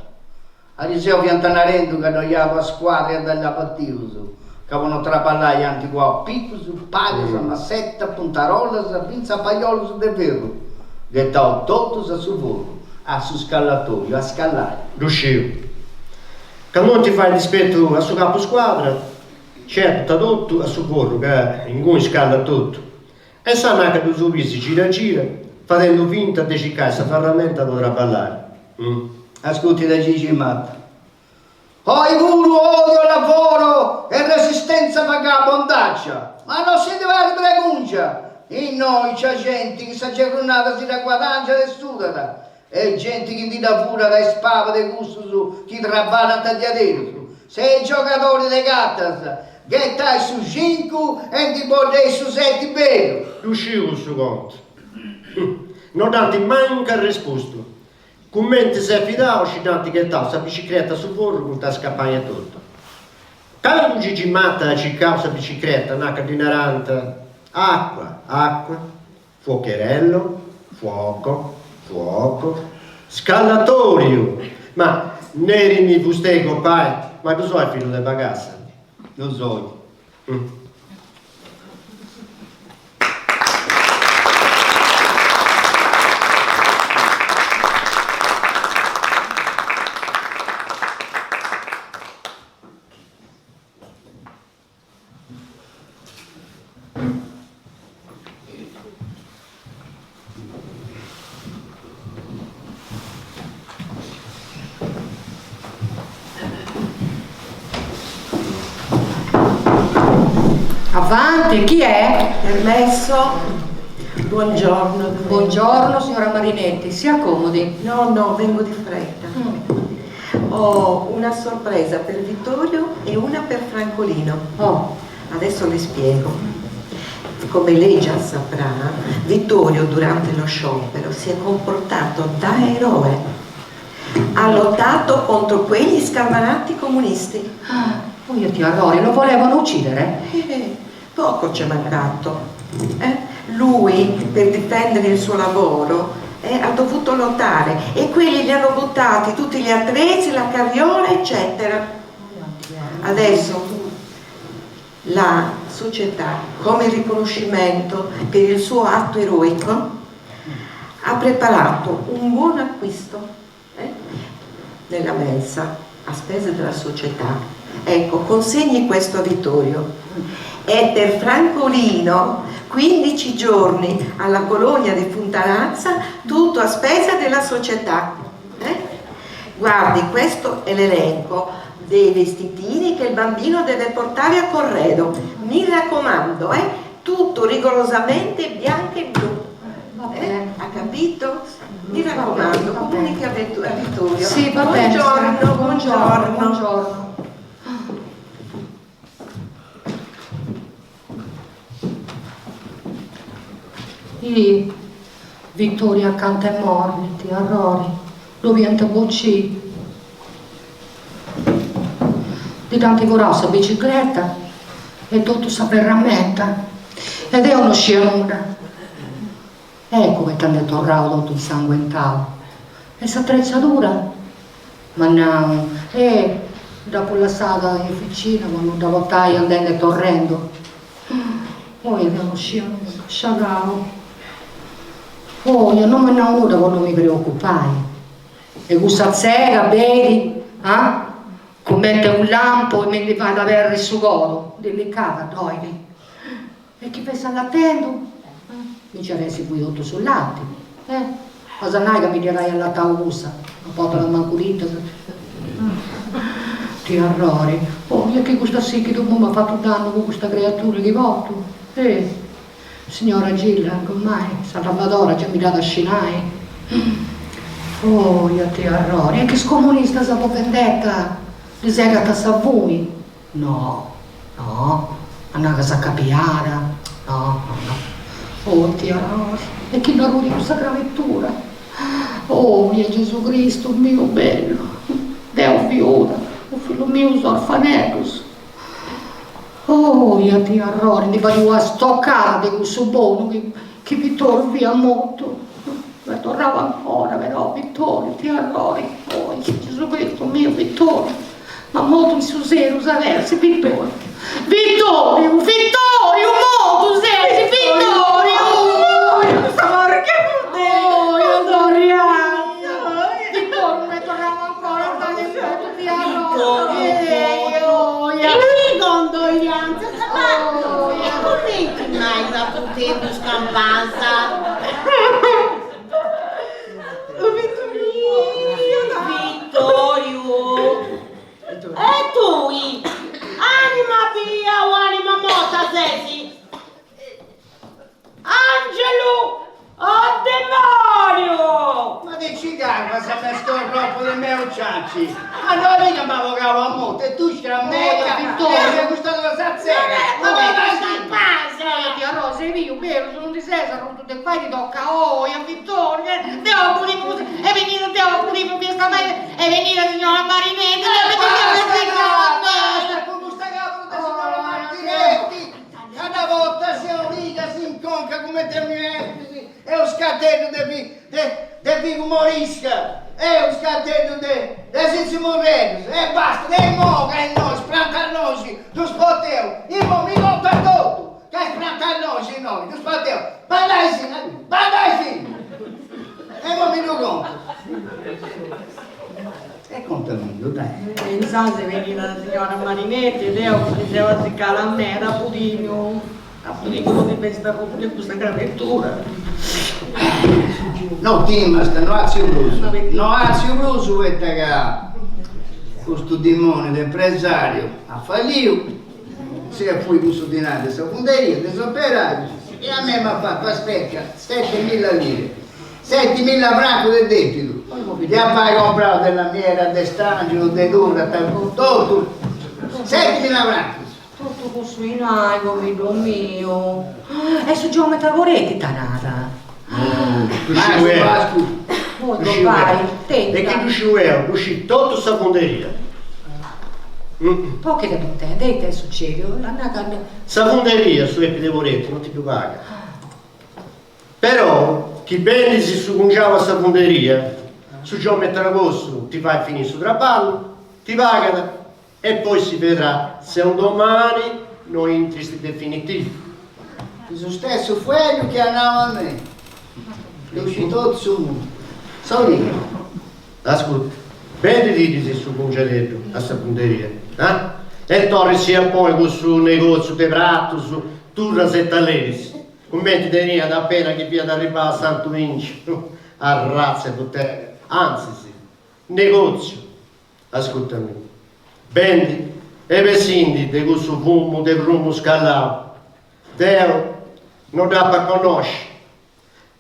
A Riseo piantanarendo che noiava a squadra della lavativo su. Che avevano trapallai anti qua a picco su, paglia, massetta, puntarolla, pinza paiolo su del vero. Gettò tutto su fuoco, a su scallatoio, a scallare. Riuscivo. Che non ti fai rispetto a suo capo squadra, certo, tutto a suo corpo, che in cui scala tutto. E sanno che tu subisci gira, facendo finta di ciccare questa ferramenta potrà ballare. Ascolti da Gigi Matta. Oi puro odio lavoro e resistenza vagabondaccia, ma non si deve preguncia. In noi c'è gente che sa giornata si da guadagna e studia. E gente che ti dà pure da spava di gusto su chi trabbana a diadero. Sei giocatori di gattas, che stai su 5 e ti porti su 7 vero. Riuscivo su conto. Non date manca risposta. Commenti se affidavo, ci date che tal, sa bicicletta su forro con ta scappagna tutto. Quando Gigi Matta ci causa bicicletta, naca di naranta, acqua, fuocherello, fuoco, scalatorio. Ma neri mi fustego, pai, ma tu sai figlio del bagassa? Lo so. Avanti, chi è? Permesso? Buongiorno. Buongiorno signora Marinetti, si accomodi. No, vengo di fretta. Ho una sorpresa per Vittorio e una per Francolino. Adesso le spiego. Come lei già saprà, Vittorio durante lo sciopero si è comportato da eroe. Ha lottato contro quegli scalmanati comunisti. Io ti arrori, lo volevano uccidere? Poco ci è mancato. Lui, per difendere il suo lavoro, ha dovuto lottare e quelli gli hanno buttati tutti gli attrezzi, la carriola, eccetera. Adesso la società, come riconoscimento per il suo atto eroico, ha preparato un buon acquisto nella mensa a spese della società. Ecco, consegni questo a Vittorio. E per Francolino 15 giorni alla colonia di Fontanazza, tutto a spesa della società. Guardi, questo è l'elenco dei vestitini che il bambino deve portare a corredo. Mi raccomando, tutto rigorosamente bianco e blu. Ha capito? Mi raccomando, comunichi a Vittorio. Sì, va bene. Buongiorno. Vittoria accanto ai morti, arrori, lo viento bocci. Di tanti vorassa bicicletta, e tutto si rammenta ed è uno scianuda. Ecco che ti hanno tornato tutto insanguentato. E s'attrezzatura? Ma no, e dopo la strada in officina, quando da voltai andando torrendo, poi è uno scianuda, sciagavo. Poi io non me ne ho venuta quando mi preoccupai. E questa zega, vedi, commette un lampo e me ne va ad avere il suolo, delicata, doide. E chi pensa all'attendo? Mi ci resti poi tutto sul latte. Cosa mai che mi dirai alla tausa? Non porto la manculita. Ti arrori. Oh, io che questa sì che dopo mi ha fatto danno con questa creatura che voto. Signora Gilla, ormai, Salvadora già mi dà da scenai. Oh, io ti arrori. E che scomunista sapo vendetta? Li segata a Savuni? No, una casa capiara. No. Oh, ti arrori. E chi non di questa gravettura? Oh, mio Gesù Cristo, mio bello. Deo viuda, o figlio mio orfanetus. Oh, io ti arrori, mi pare una stoccata di questo buono che Vittorio via molto. Ma tornava ancora, però Vittorio, ti arrori. Oh, Gesù Cristo, mio Vittorio. Ma molto in suo seno, sapersi, Vittorio. Vittorio, molto sersi, Vittorio! Porca puttana! Io Doriano! Vittorio, mi tornava ancora, state in foto, ti arrori. Che condoglianza, non metti mai la puttana scampanza. Vittorio! E tu, anima pia o anima morta sei? Angelo! Oh demonio! Ma dici calma, se mi sto troppo dei miei ciacci. Ma noi mica mi avvocavo a molto e tu c'era a me, Vittorio, mi è gustato la sazzera. Ma vai Ti arrori, sei mio, vero, sono di Cesare, tutte qua ti tocca, a Vittorio, devo pulire, e venire, devo pulire, e venire signora Marinetti, basta con questa capo di signora Martinetti. Una volta siamo mica si inconca come te mi metti, è un scattello di umorisca, è un scattello di senza morrere, e basta, e mo che noi, sprantarnosi, tu spoteo, io mi conta tutto, che sprantarnosi noi, tu spoteo, bandai sì, e mo mi lo conto. E contamino, dai. Pensate se veniva la signora Marinetti, lei diceva si cala a me, a Pudino di questa gravettura. No, Timasta, no azio bluso, questo demone d'impresario ha fallito, si è poi questo denaro di fonderia, disoperati, e a me mi ha fatto aspetta 7.000 lire, 7.000 franchi del debito. Gli hai comprato della miera, del stangio, del dura, tutto, 7.000 franchi. Tutto questo in ago, amico mio. E su geometra Goretti, tanata. Molto vai, e che tenta. tu usci tutto sta fonderia. Poche da te, dei succede, Sta fonderia su Epidevoretti non ti più paga. Però chi bene si sucungiava sta fonderia, su geometra Gosso ti fai finire su trapallo, ti pagano e poi si vedrà se un domani non entri in definitivo. Lo stesso fuoco che andava a me, è uscito su, sono lì. Ascolta, bene dite se su congeletto a sta punteria, e torri sia poi con sul negozio di prato, su turra settalesi, commenti tenia da appena che via da arrivare a Santo Vinci, a razza e tutte, anzi sì, negozio, ascoltami, bendi e vesindi di questo fumo del rumo scalato, Deo non dà per conoscere,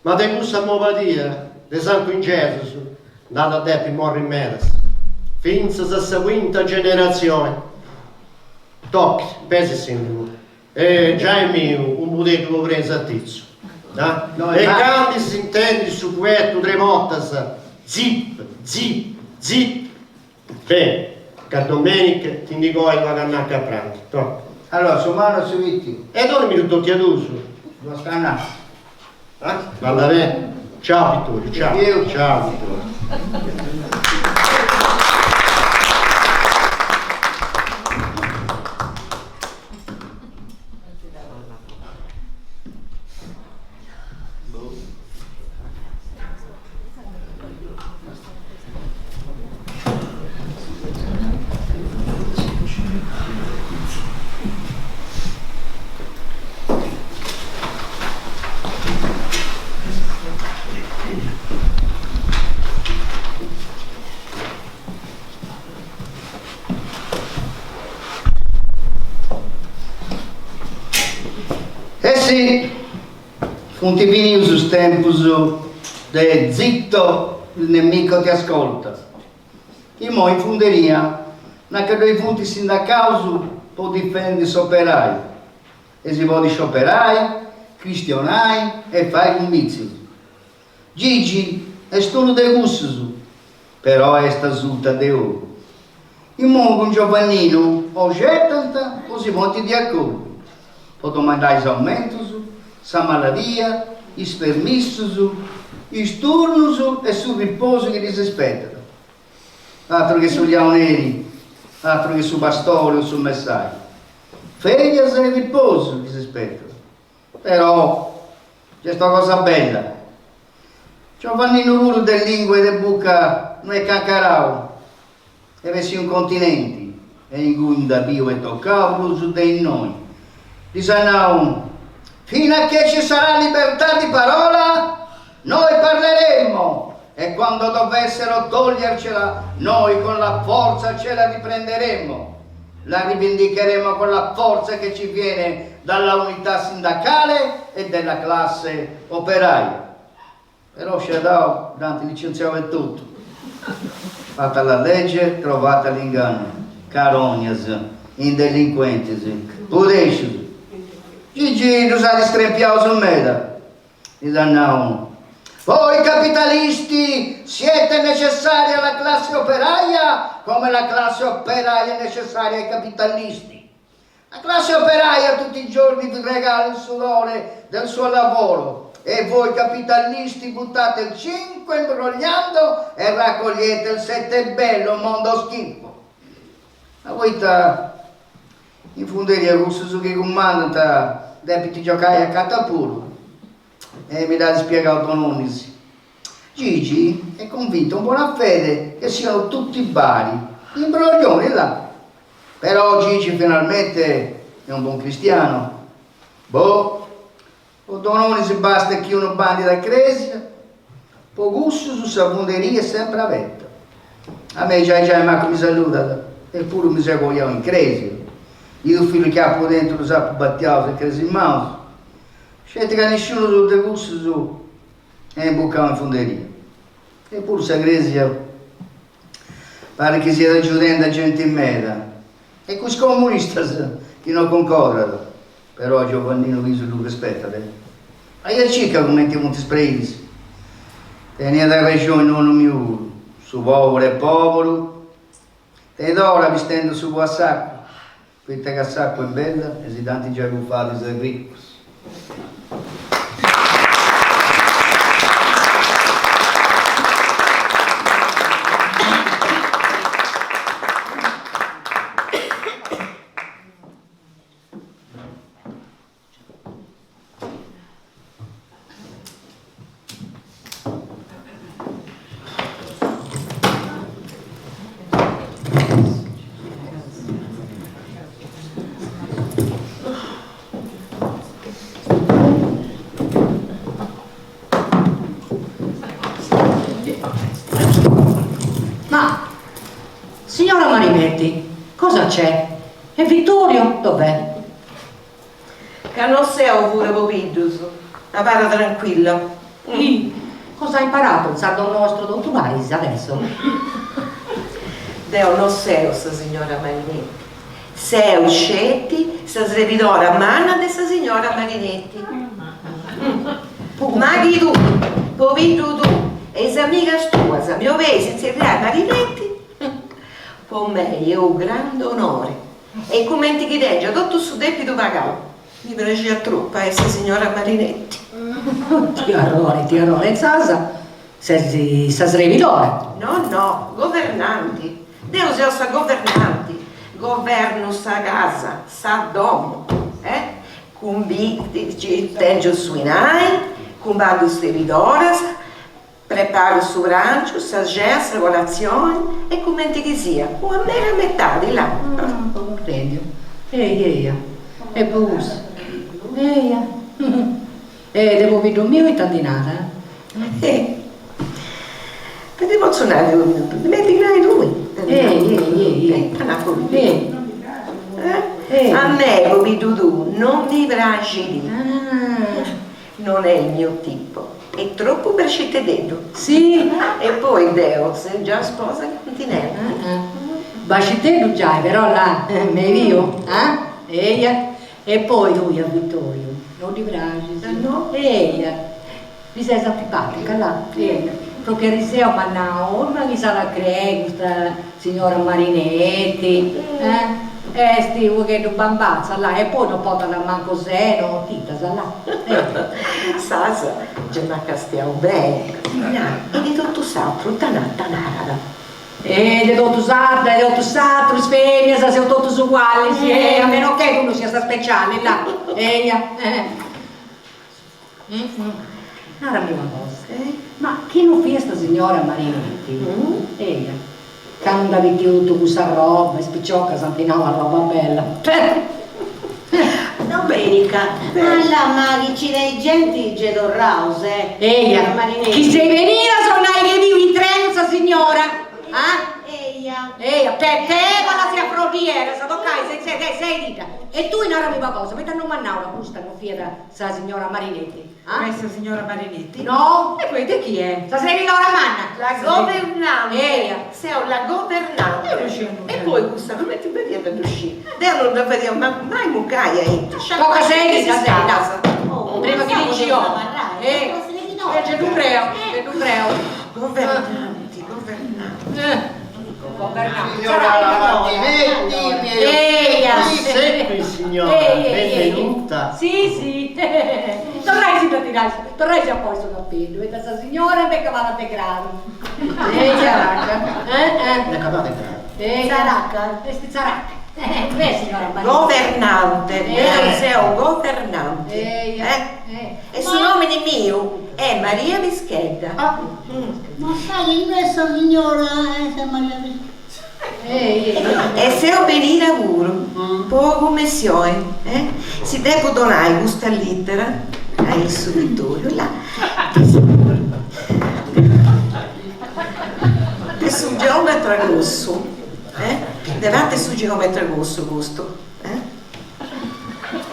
ma di questa movadia di Santo Ingeso, nada depi morri meras. Finza sa quinta generazione. Tocchi, pesi sindaco. E già è mio, un budetto lo preso a tizio. E canti si intendi su questo tre volte, zip. Bene, che domenica ti indicò il vaganacca a pranzo. Allora, su mano su vitti. E dormi tutti ad uso. Devo scannare. Valla bene. Ciao Vittorio, ciao. Io. Ciao Vittorio. Sì, fonti vinius tempus de zitto, il nemico ti ascolta. Io mo in funderia, non che due punti sindacausu può difendere operai. E si può dire operai, cristianai e fai un vizio. Gigi è stuno de gussu, però è stasuta de oro. In mo con Giovannino o 70 o si monti di accordo. Posso mandare os aumentos, sa malaria, os permissos, os turnos e sul riposo che disaspettano. Altro che sugli aoneri, altro che sul pastore o sul messaggio. Ferias e riposo disaspettano. Però c'è sta cosa bella. Giovannino Ruro del lingua e de buca non è cancarao. Deve essere un continente. E in gunda bio e toccavo su dei noi. Disanno, fino a che ci sarà libertà di parola, noi parleremo e quando dovessero togliercela, noi con la forza ce la riprenderemo. La rivendicheremo con la forza che ci viene dalla unità sindacale e della classe operaia. Però Shadow, Dante licenziava tutto. Fatta la legge, trovata l'inganno. Carognas, indelinquentes, pudesci. Gigi lo sa di strempiare su meda. Gli danno. Voi capitalisti siete necessari alla classe operaia come la classe operaia è necessaria ai capitalisti. La classe operaia tutti i giorni vi regala il sudore del suo lavoro e voi capitalisti buttate il 5 imbrogliando e raccogliete il 7 bello mondo schifo. Ma voi in funderia russo su che comanda debiti giocare a catapuro e mi dà spiegato Tononis. Gigi è convinto in buona fede che siano tutti bari, imbroglioni là. Però Gigi finalmente è un buon cristiano. Boh, o Tononis basta che uno bandi da Cresia, po gusto su sa funderia è sempre avetta. A me già manco mi saluta, eppure mi seguono in Cresia. Io figlio che ha dentro lo sapo battiato e cresi in mano. Scelta che nessuno sul de gusto su e imbuccava in funderia. Eppure sa Gresia pare che sia raggiungendo gente in meta. E questi comunisti che non concordano. Però Giovannino viso lo rispetta. Ma io circa come ti monti spresi. Tenia da regione non mio, su povero e povero. Te d'ora vistendo su buon sacco. Questa casacco è bella e si tanti già ruffati sei ricchi. Signora Marinetti, cosa c'è? E Vittorio dov'è? Che non sei pure Popidius, ma para tranquilla. Cosa hai imparato il sardo nostro Don Tubais adesso? Deo non sei sta signora Marinetti. Sei uscetti, sta servidora a mano di sta signora Marinetti. Ma chi tu, Popidius tu, e se amica tua, se mi ovesi in servire Marinetti, per me è un grande onore E i commenti che legge, tutto su debito pagato. Mi piace troppo essere signora Marinetti. Ti errore, Sasa, sei servitore. No, governanti. Devo essere governanti. Governo sa casa, sa domo. Cumbi ci teggio sui nai, cumbado servidoras, preparo su rancio, saggezza, colazione e commenti che sia. Una mera metà di là. Comprendo. Eia, e pus. Eia. Devo vedere un mio e tandinata. Te devo suonare, metti che hai lui. A me, come tu, non mi piace di. Non è il mio tipo. È troppo percete dentro. Sì. E poi Deo, sei già sposa che continente. Bacitero già, però là, meglio, Eia. E poi lui a Vittorio, non ti piace? No. Eia. Mi sei antipatica là, proprio riseo, ma no, ma chi sarà questa signora Marinetti, sti che bambazza là, e poi non poteva manco seno, tita, sa là. Sasa, già mi castiamo bene. E di tutto s'altro, tanara. E di tutto s'altro, sfemmia, siamo tutti uguali, sì, a meno che uno sia speciale là. Eia. Ora mi una cosa, ma che non fa sta signora Marinetti? Eia, che non da tutto questa roba, spicciocca, santinava roba bella. Domenica, alla Marici dei genti Gedo Rouse, Eia, chi sei venuta sono che vivi in treno, sta signora? Eia, per te quella sia frontiera, sta toccai, sei dita. E tu in ora mi fa cosa? Mi danno mannato la busta non fiera sta signora Marinetti. Questa signora Marinetti? No, e questa chi è? Sta servita ora manna. La governante. Eia. Sei la governante. E poi questa come ti vedi ad uscire? Deo non la vediamo mai muccaia. Poca sei dita, prima che dici io. C'è un creo. Governanti. Signora Marinetti, Eia. Sempre signora, benvenuta. Sì. Tornai a posto cappello, e questa signora mi è cavata a grado. Ne cavate bravo. Zaracca. Signora Maria. Governante, sei un governante. E il suo nome di mio è Maria Vischetta. Ma sai, questa signora è Maria E se ho benito lavoro, poco commissione, si deve donare questa lettera al suo Vittorio là. E su geometra rosso, devate su geometra rosso questo,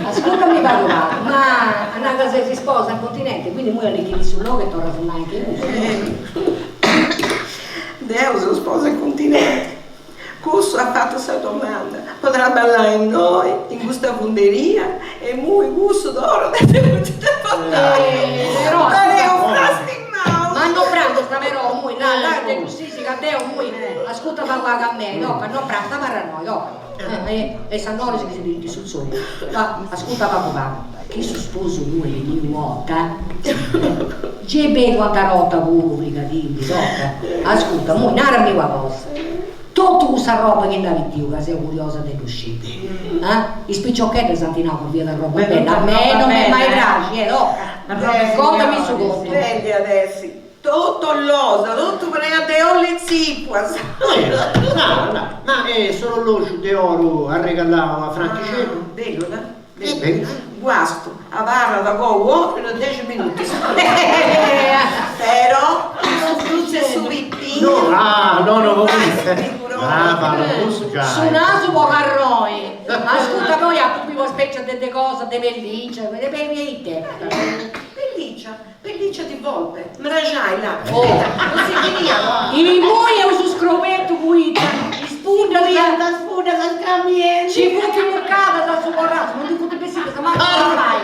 Ascoltami Padova, ma una casa si sposa al continente, quindi noi le chiedi sul logo e torna su anche Deo si sposa al continente. Questo ha fatto questa domanda. Potrà ballare in noi, in questa funderia, e muy gusto d'oro delle potete portare. Ma non prendo sta però, muy, là, te così che Deo, muy, ascolta papà a me, no, non prendo, parla noi, no. E sanno che si dice sul sole. Ascolta papà, che si sposo lui di nuota? C'è bene quanta rotta pubblica, dimmi, ascolta, muy, narrami una cosa. Tutta questa roba che andavi più, che sei curiosa dell'uscita. I spicciochetti santinavo via da roba bella. A me non mi mai piace, contami su conto. Vedi adesso, tutto l'osa, tutto prende le zipuas. No, ma è solo l'ocio di oro a regalare a Franticello? Vedo, guasto, a barra da go, in 10 minuti. Però, non c'è subito. No, brava, lo so già. Su naso può carroi. Ascolta, poi a tutti voi specchio delle cose, delle pellicce, delle miei te. Pelliccia di volpe, me la giai là. Non si veniva. I mui è un scrometto qui, spunta via. spunta da scambiente. Ci fu più muccata dal suo coraggio, non ti fu pensare, sta mamma non la fai.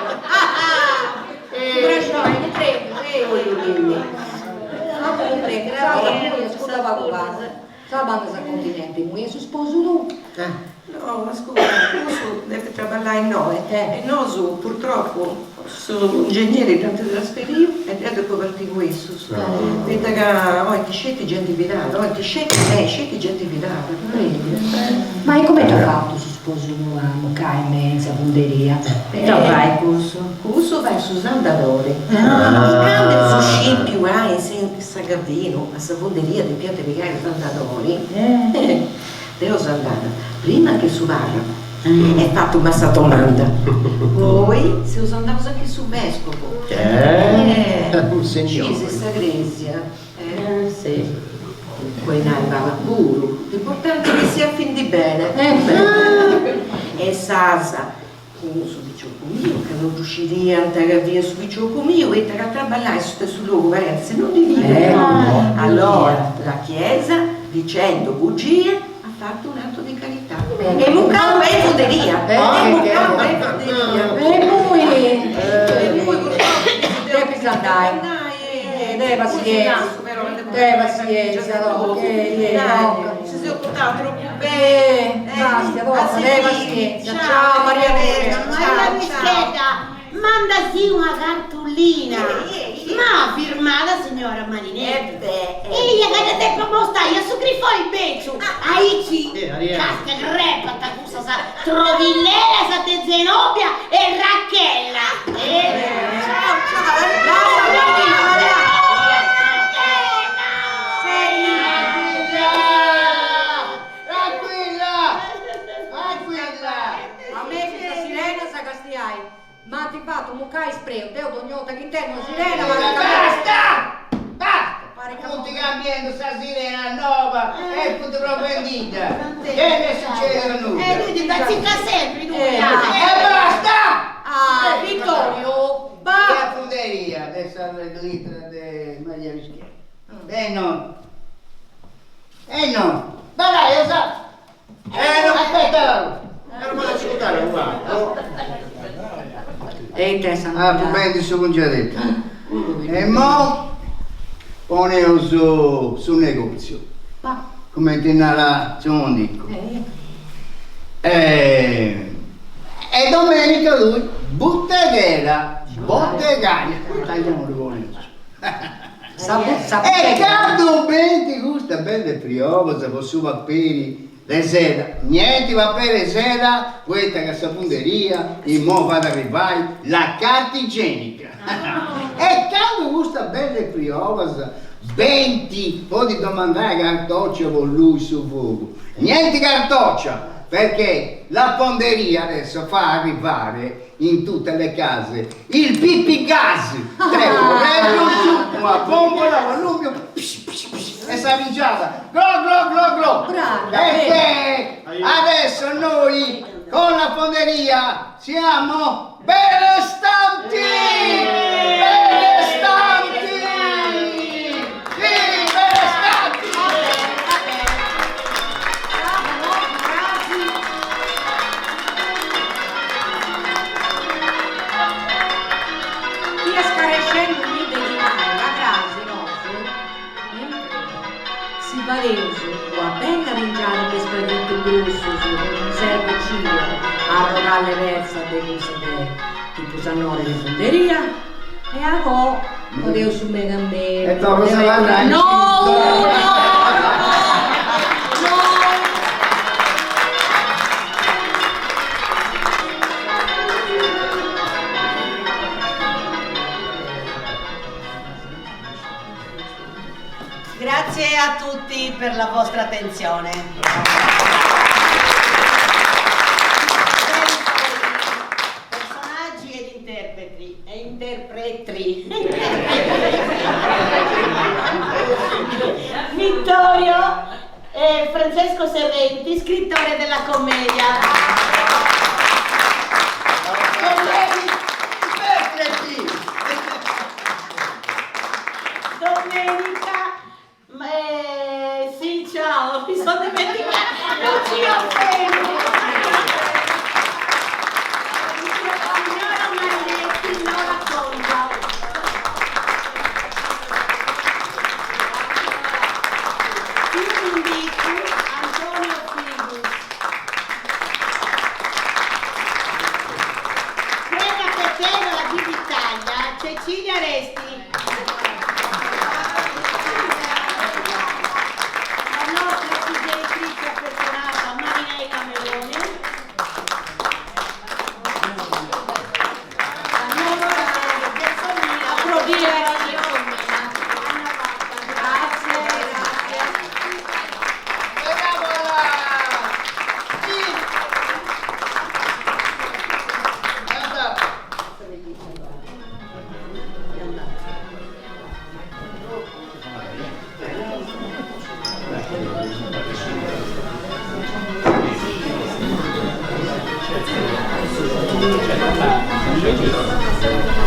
Non prego, scusa papà, sa banda sa continente, mu è su sposo tu. No, ma scusa, Cuso deve lavorare in noi. E noi purtroppo sono ingegneri tanto da trasferire e dopo partire questo. Vedi che oggi scetti gente virata, oggi scetti gente virata. Ma e come ti ha fatto su sposo un caime in fonderia? Dove vai Cuso? Cuso vai su Sandalore. Quando su scippi vai in Sagavino, a fonderia di Piazza Vigare Sandalore. Devo andare, prima che su Varra. È fatto una domanda. Poi se us andavamo anche su Vescovo. Un signore. Cise Sagresia. Sì. Poi andava pure. L'importante è che sia fin di bene. E Sasa, con su Vicioco mio, che non riusciria a andare via su Vicioco mio e a traballare su stesso luogo, se non di via. Allora, la Chiesa, dicendo bugie, ha fatto un atto di carità. E Mucambo è fonderia. E Mucambo è fonderia. E lui devi andare. Deve pazienza. Si è portato troppo bene. Basta, deve pazienza. Ciao Maria Verga. Maria Mischetta, mandasi una cartolina, ma firmata signora Marinetti. E gli che te proposta io su grifo il beccio. Aici, casca grepa, tacusa sa, Trovillela, sa te Zenobia e Racchella. Ma ti fatto un mucai spreo, te ho gnota che interno sirena, ma Basta! Basta! Non ti cambiando sta sirena nuova e tutto vendita. Che ne succede a noi? Lui ti bazzica sempre, lui. E basta! Ah, Vittorio, La fonderia, adesso la glitta di Maria Mischetta. No. Ma dai, lo sa! Aspetta! Non me la salutare, guarda. e te prendi su congeletto. E mo pone sul negozio. Come ti narra un dico. E domenica lui botteghera, bottegaglia. Tagliamo le buone. E quando ben ti gusta belle priova, se posso vapperi le sera, niente vappere sera, questa che sapunderia, il mo vado a arrivare, la carta igienica. E quando gusta belle priova, 20, poi domandare cartoccia con lui su fuoco. Niente cartoccia, perché la fonderia adesso fa arrivare in tutte le case il pipì gas, una bombola, un lume, e sta vinciata, glo. Perché adesso noi con la fonderia siamo benestanti! Benestanti! Sì, benestanti! Stia scarescendo lì la crasi nostra. Si valese qua bella mangiare che spaghetto grosso su un servo cibo a rogare versa de cose tipo sanore di fonderia e a co potevo su me gambere. E dopo se la dai? No! Grazie a tutti per la vostra attenzione. Personaggi ed interpreti. Vittorio e Francesco Serrenti, scrittore della commedia. Sì, ciao, mi sono dimenticata, Lucia Ferro. Signora Marinetti lo racconta. Quindi Antonio Figus. La nostra suggeritrice appassionata Marinella Meloni. La nostra Gelsomina. Applaudire io. Grazie, grazie. Vediamola! Sì! È andata. Invece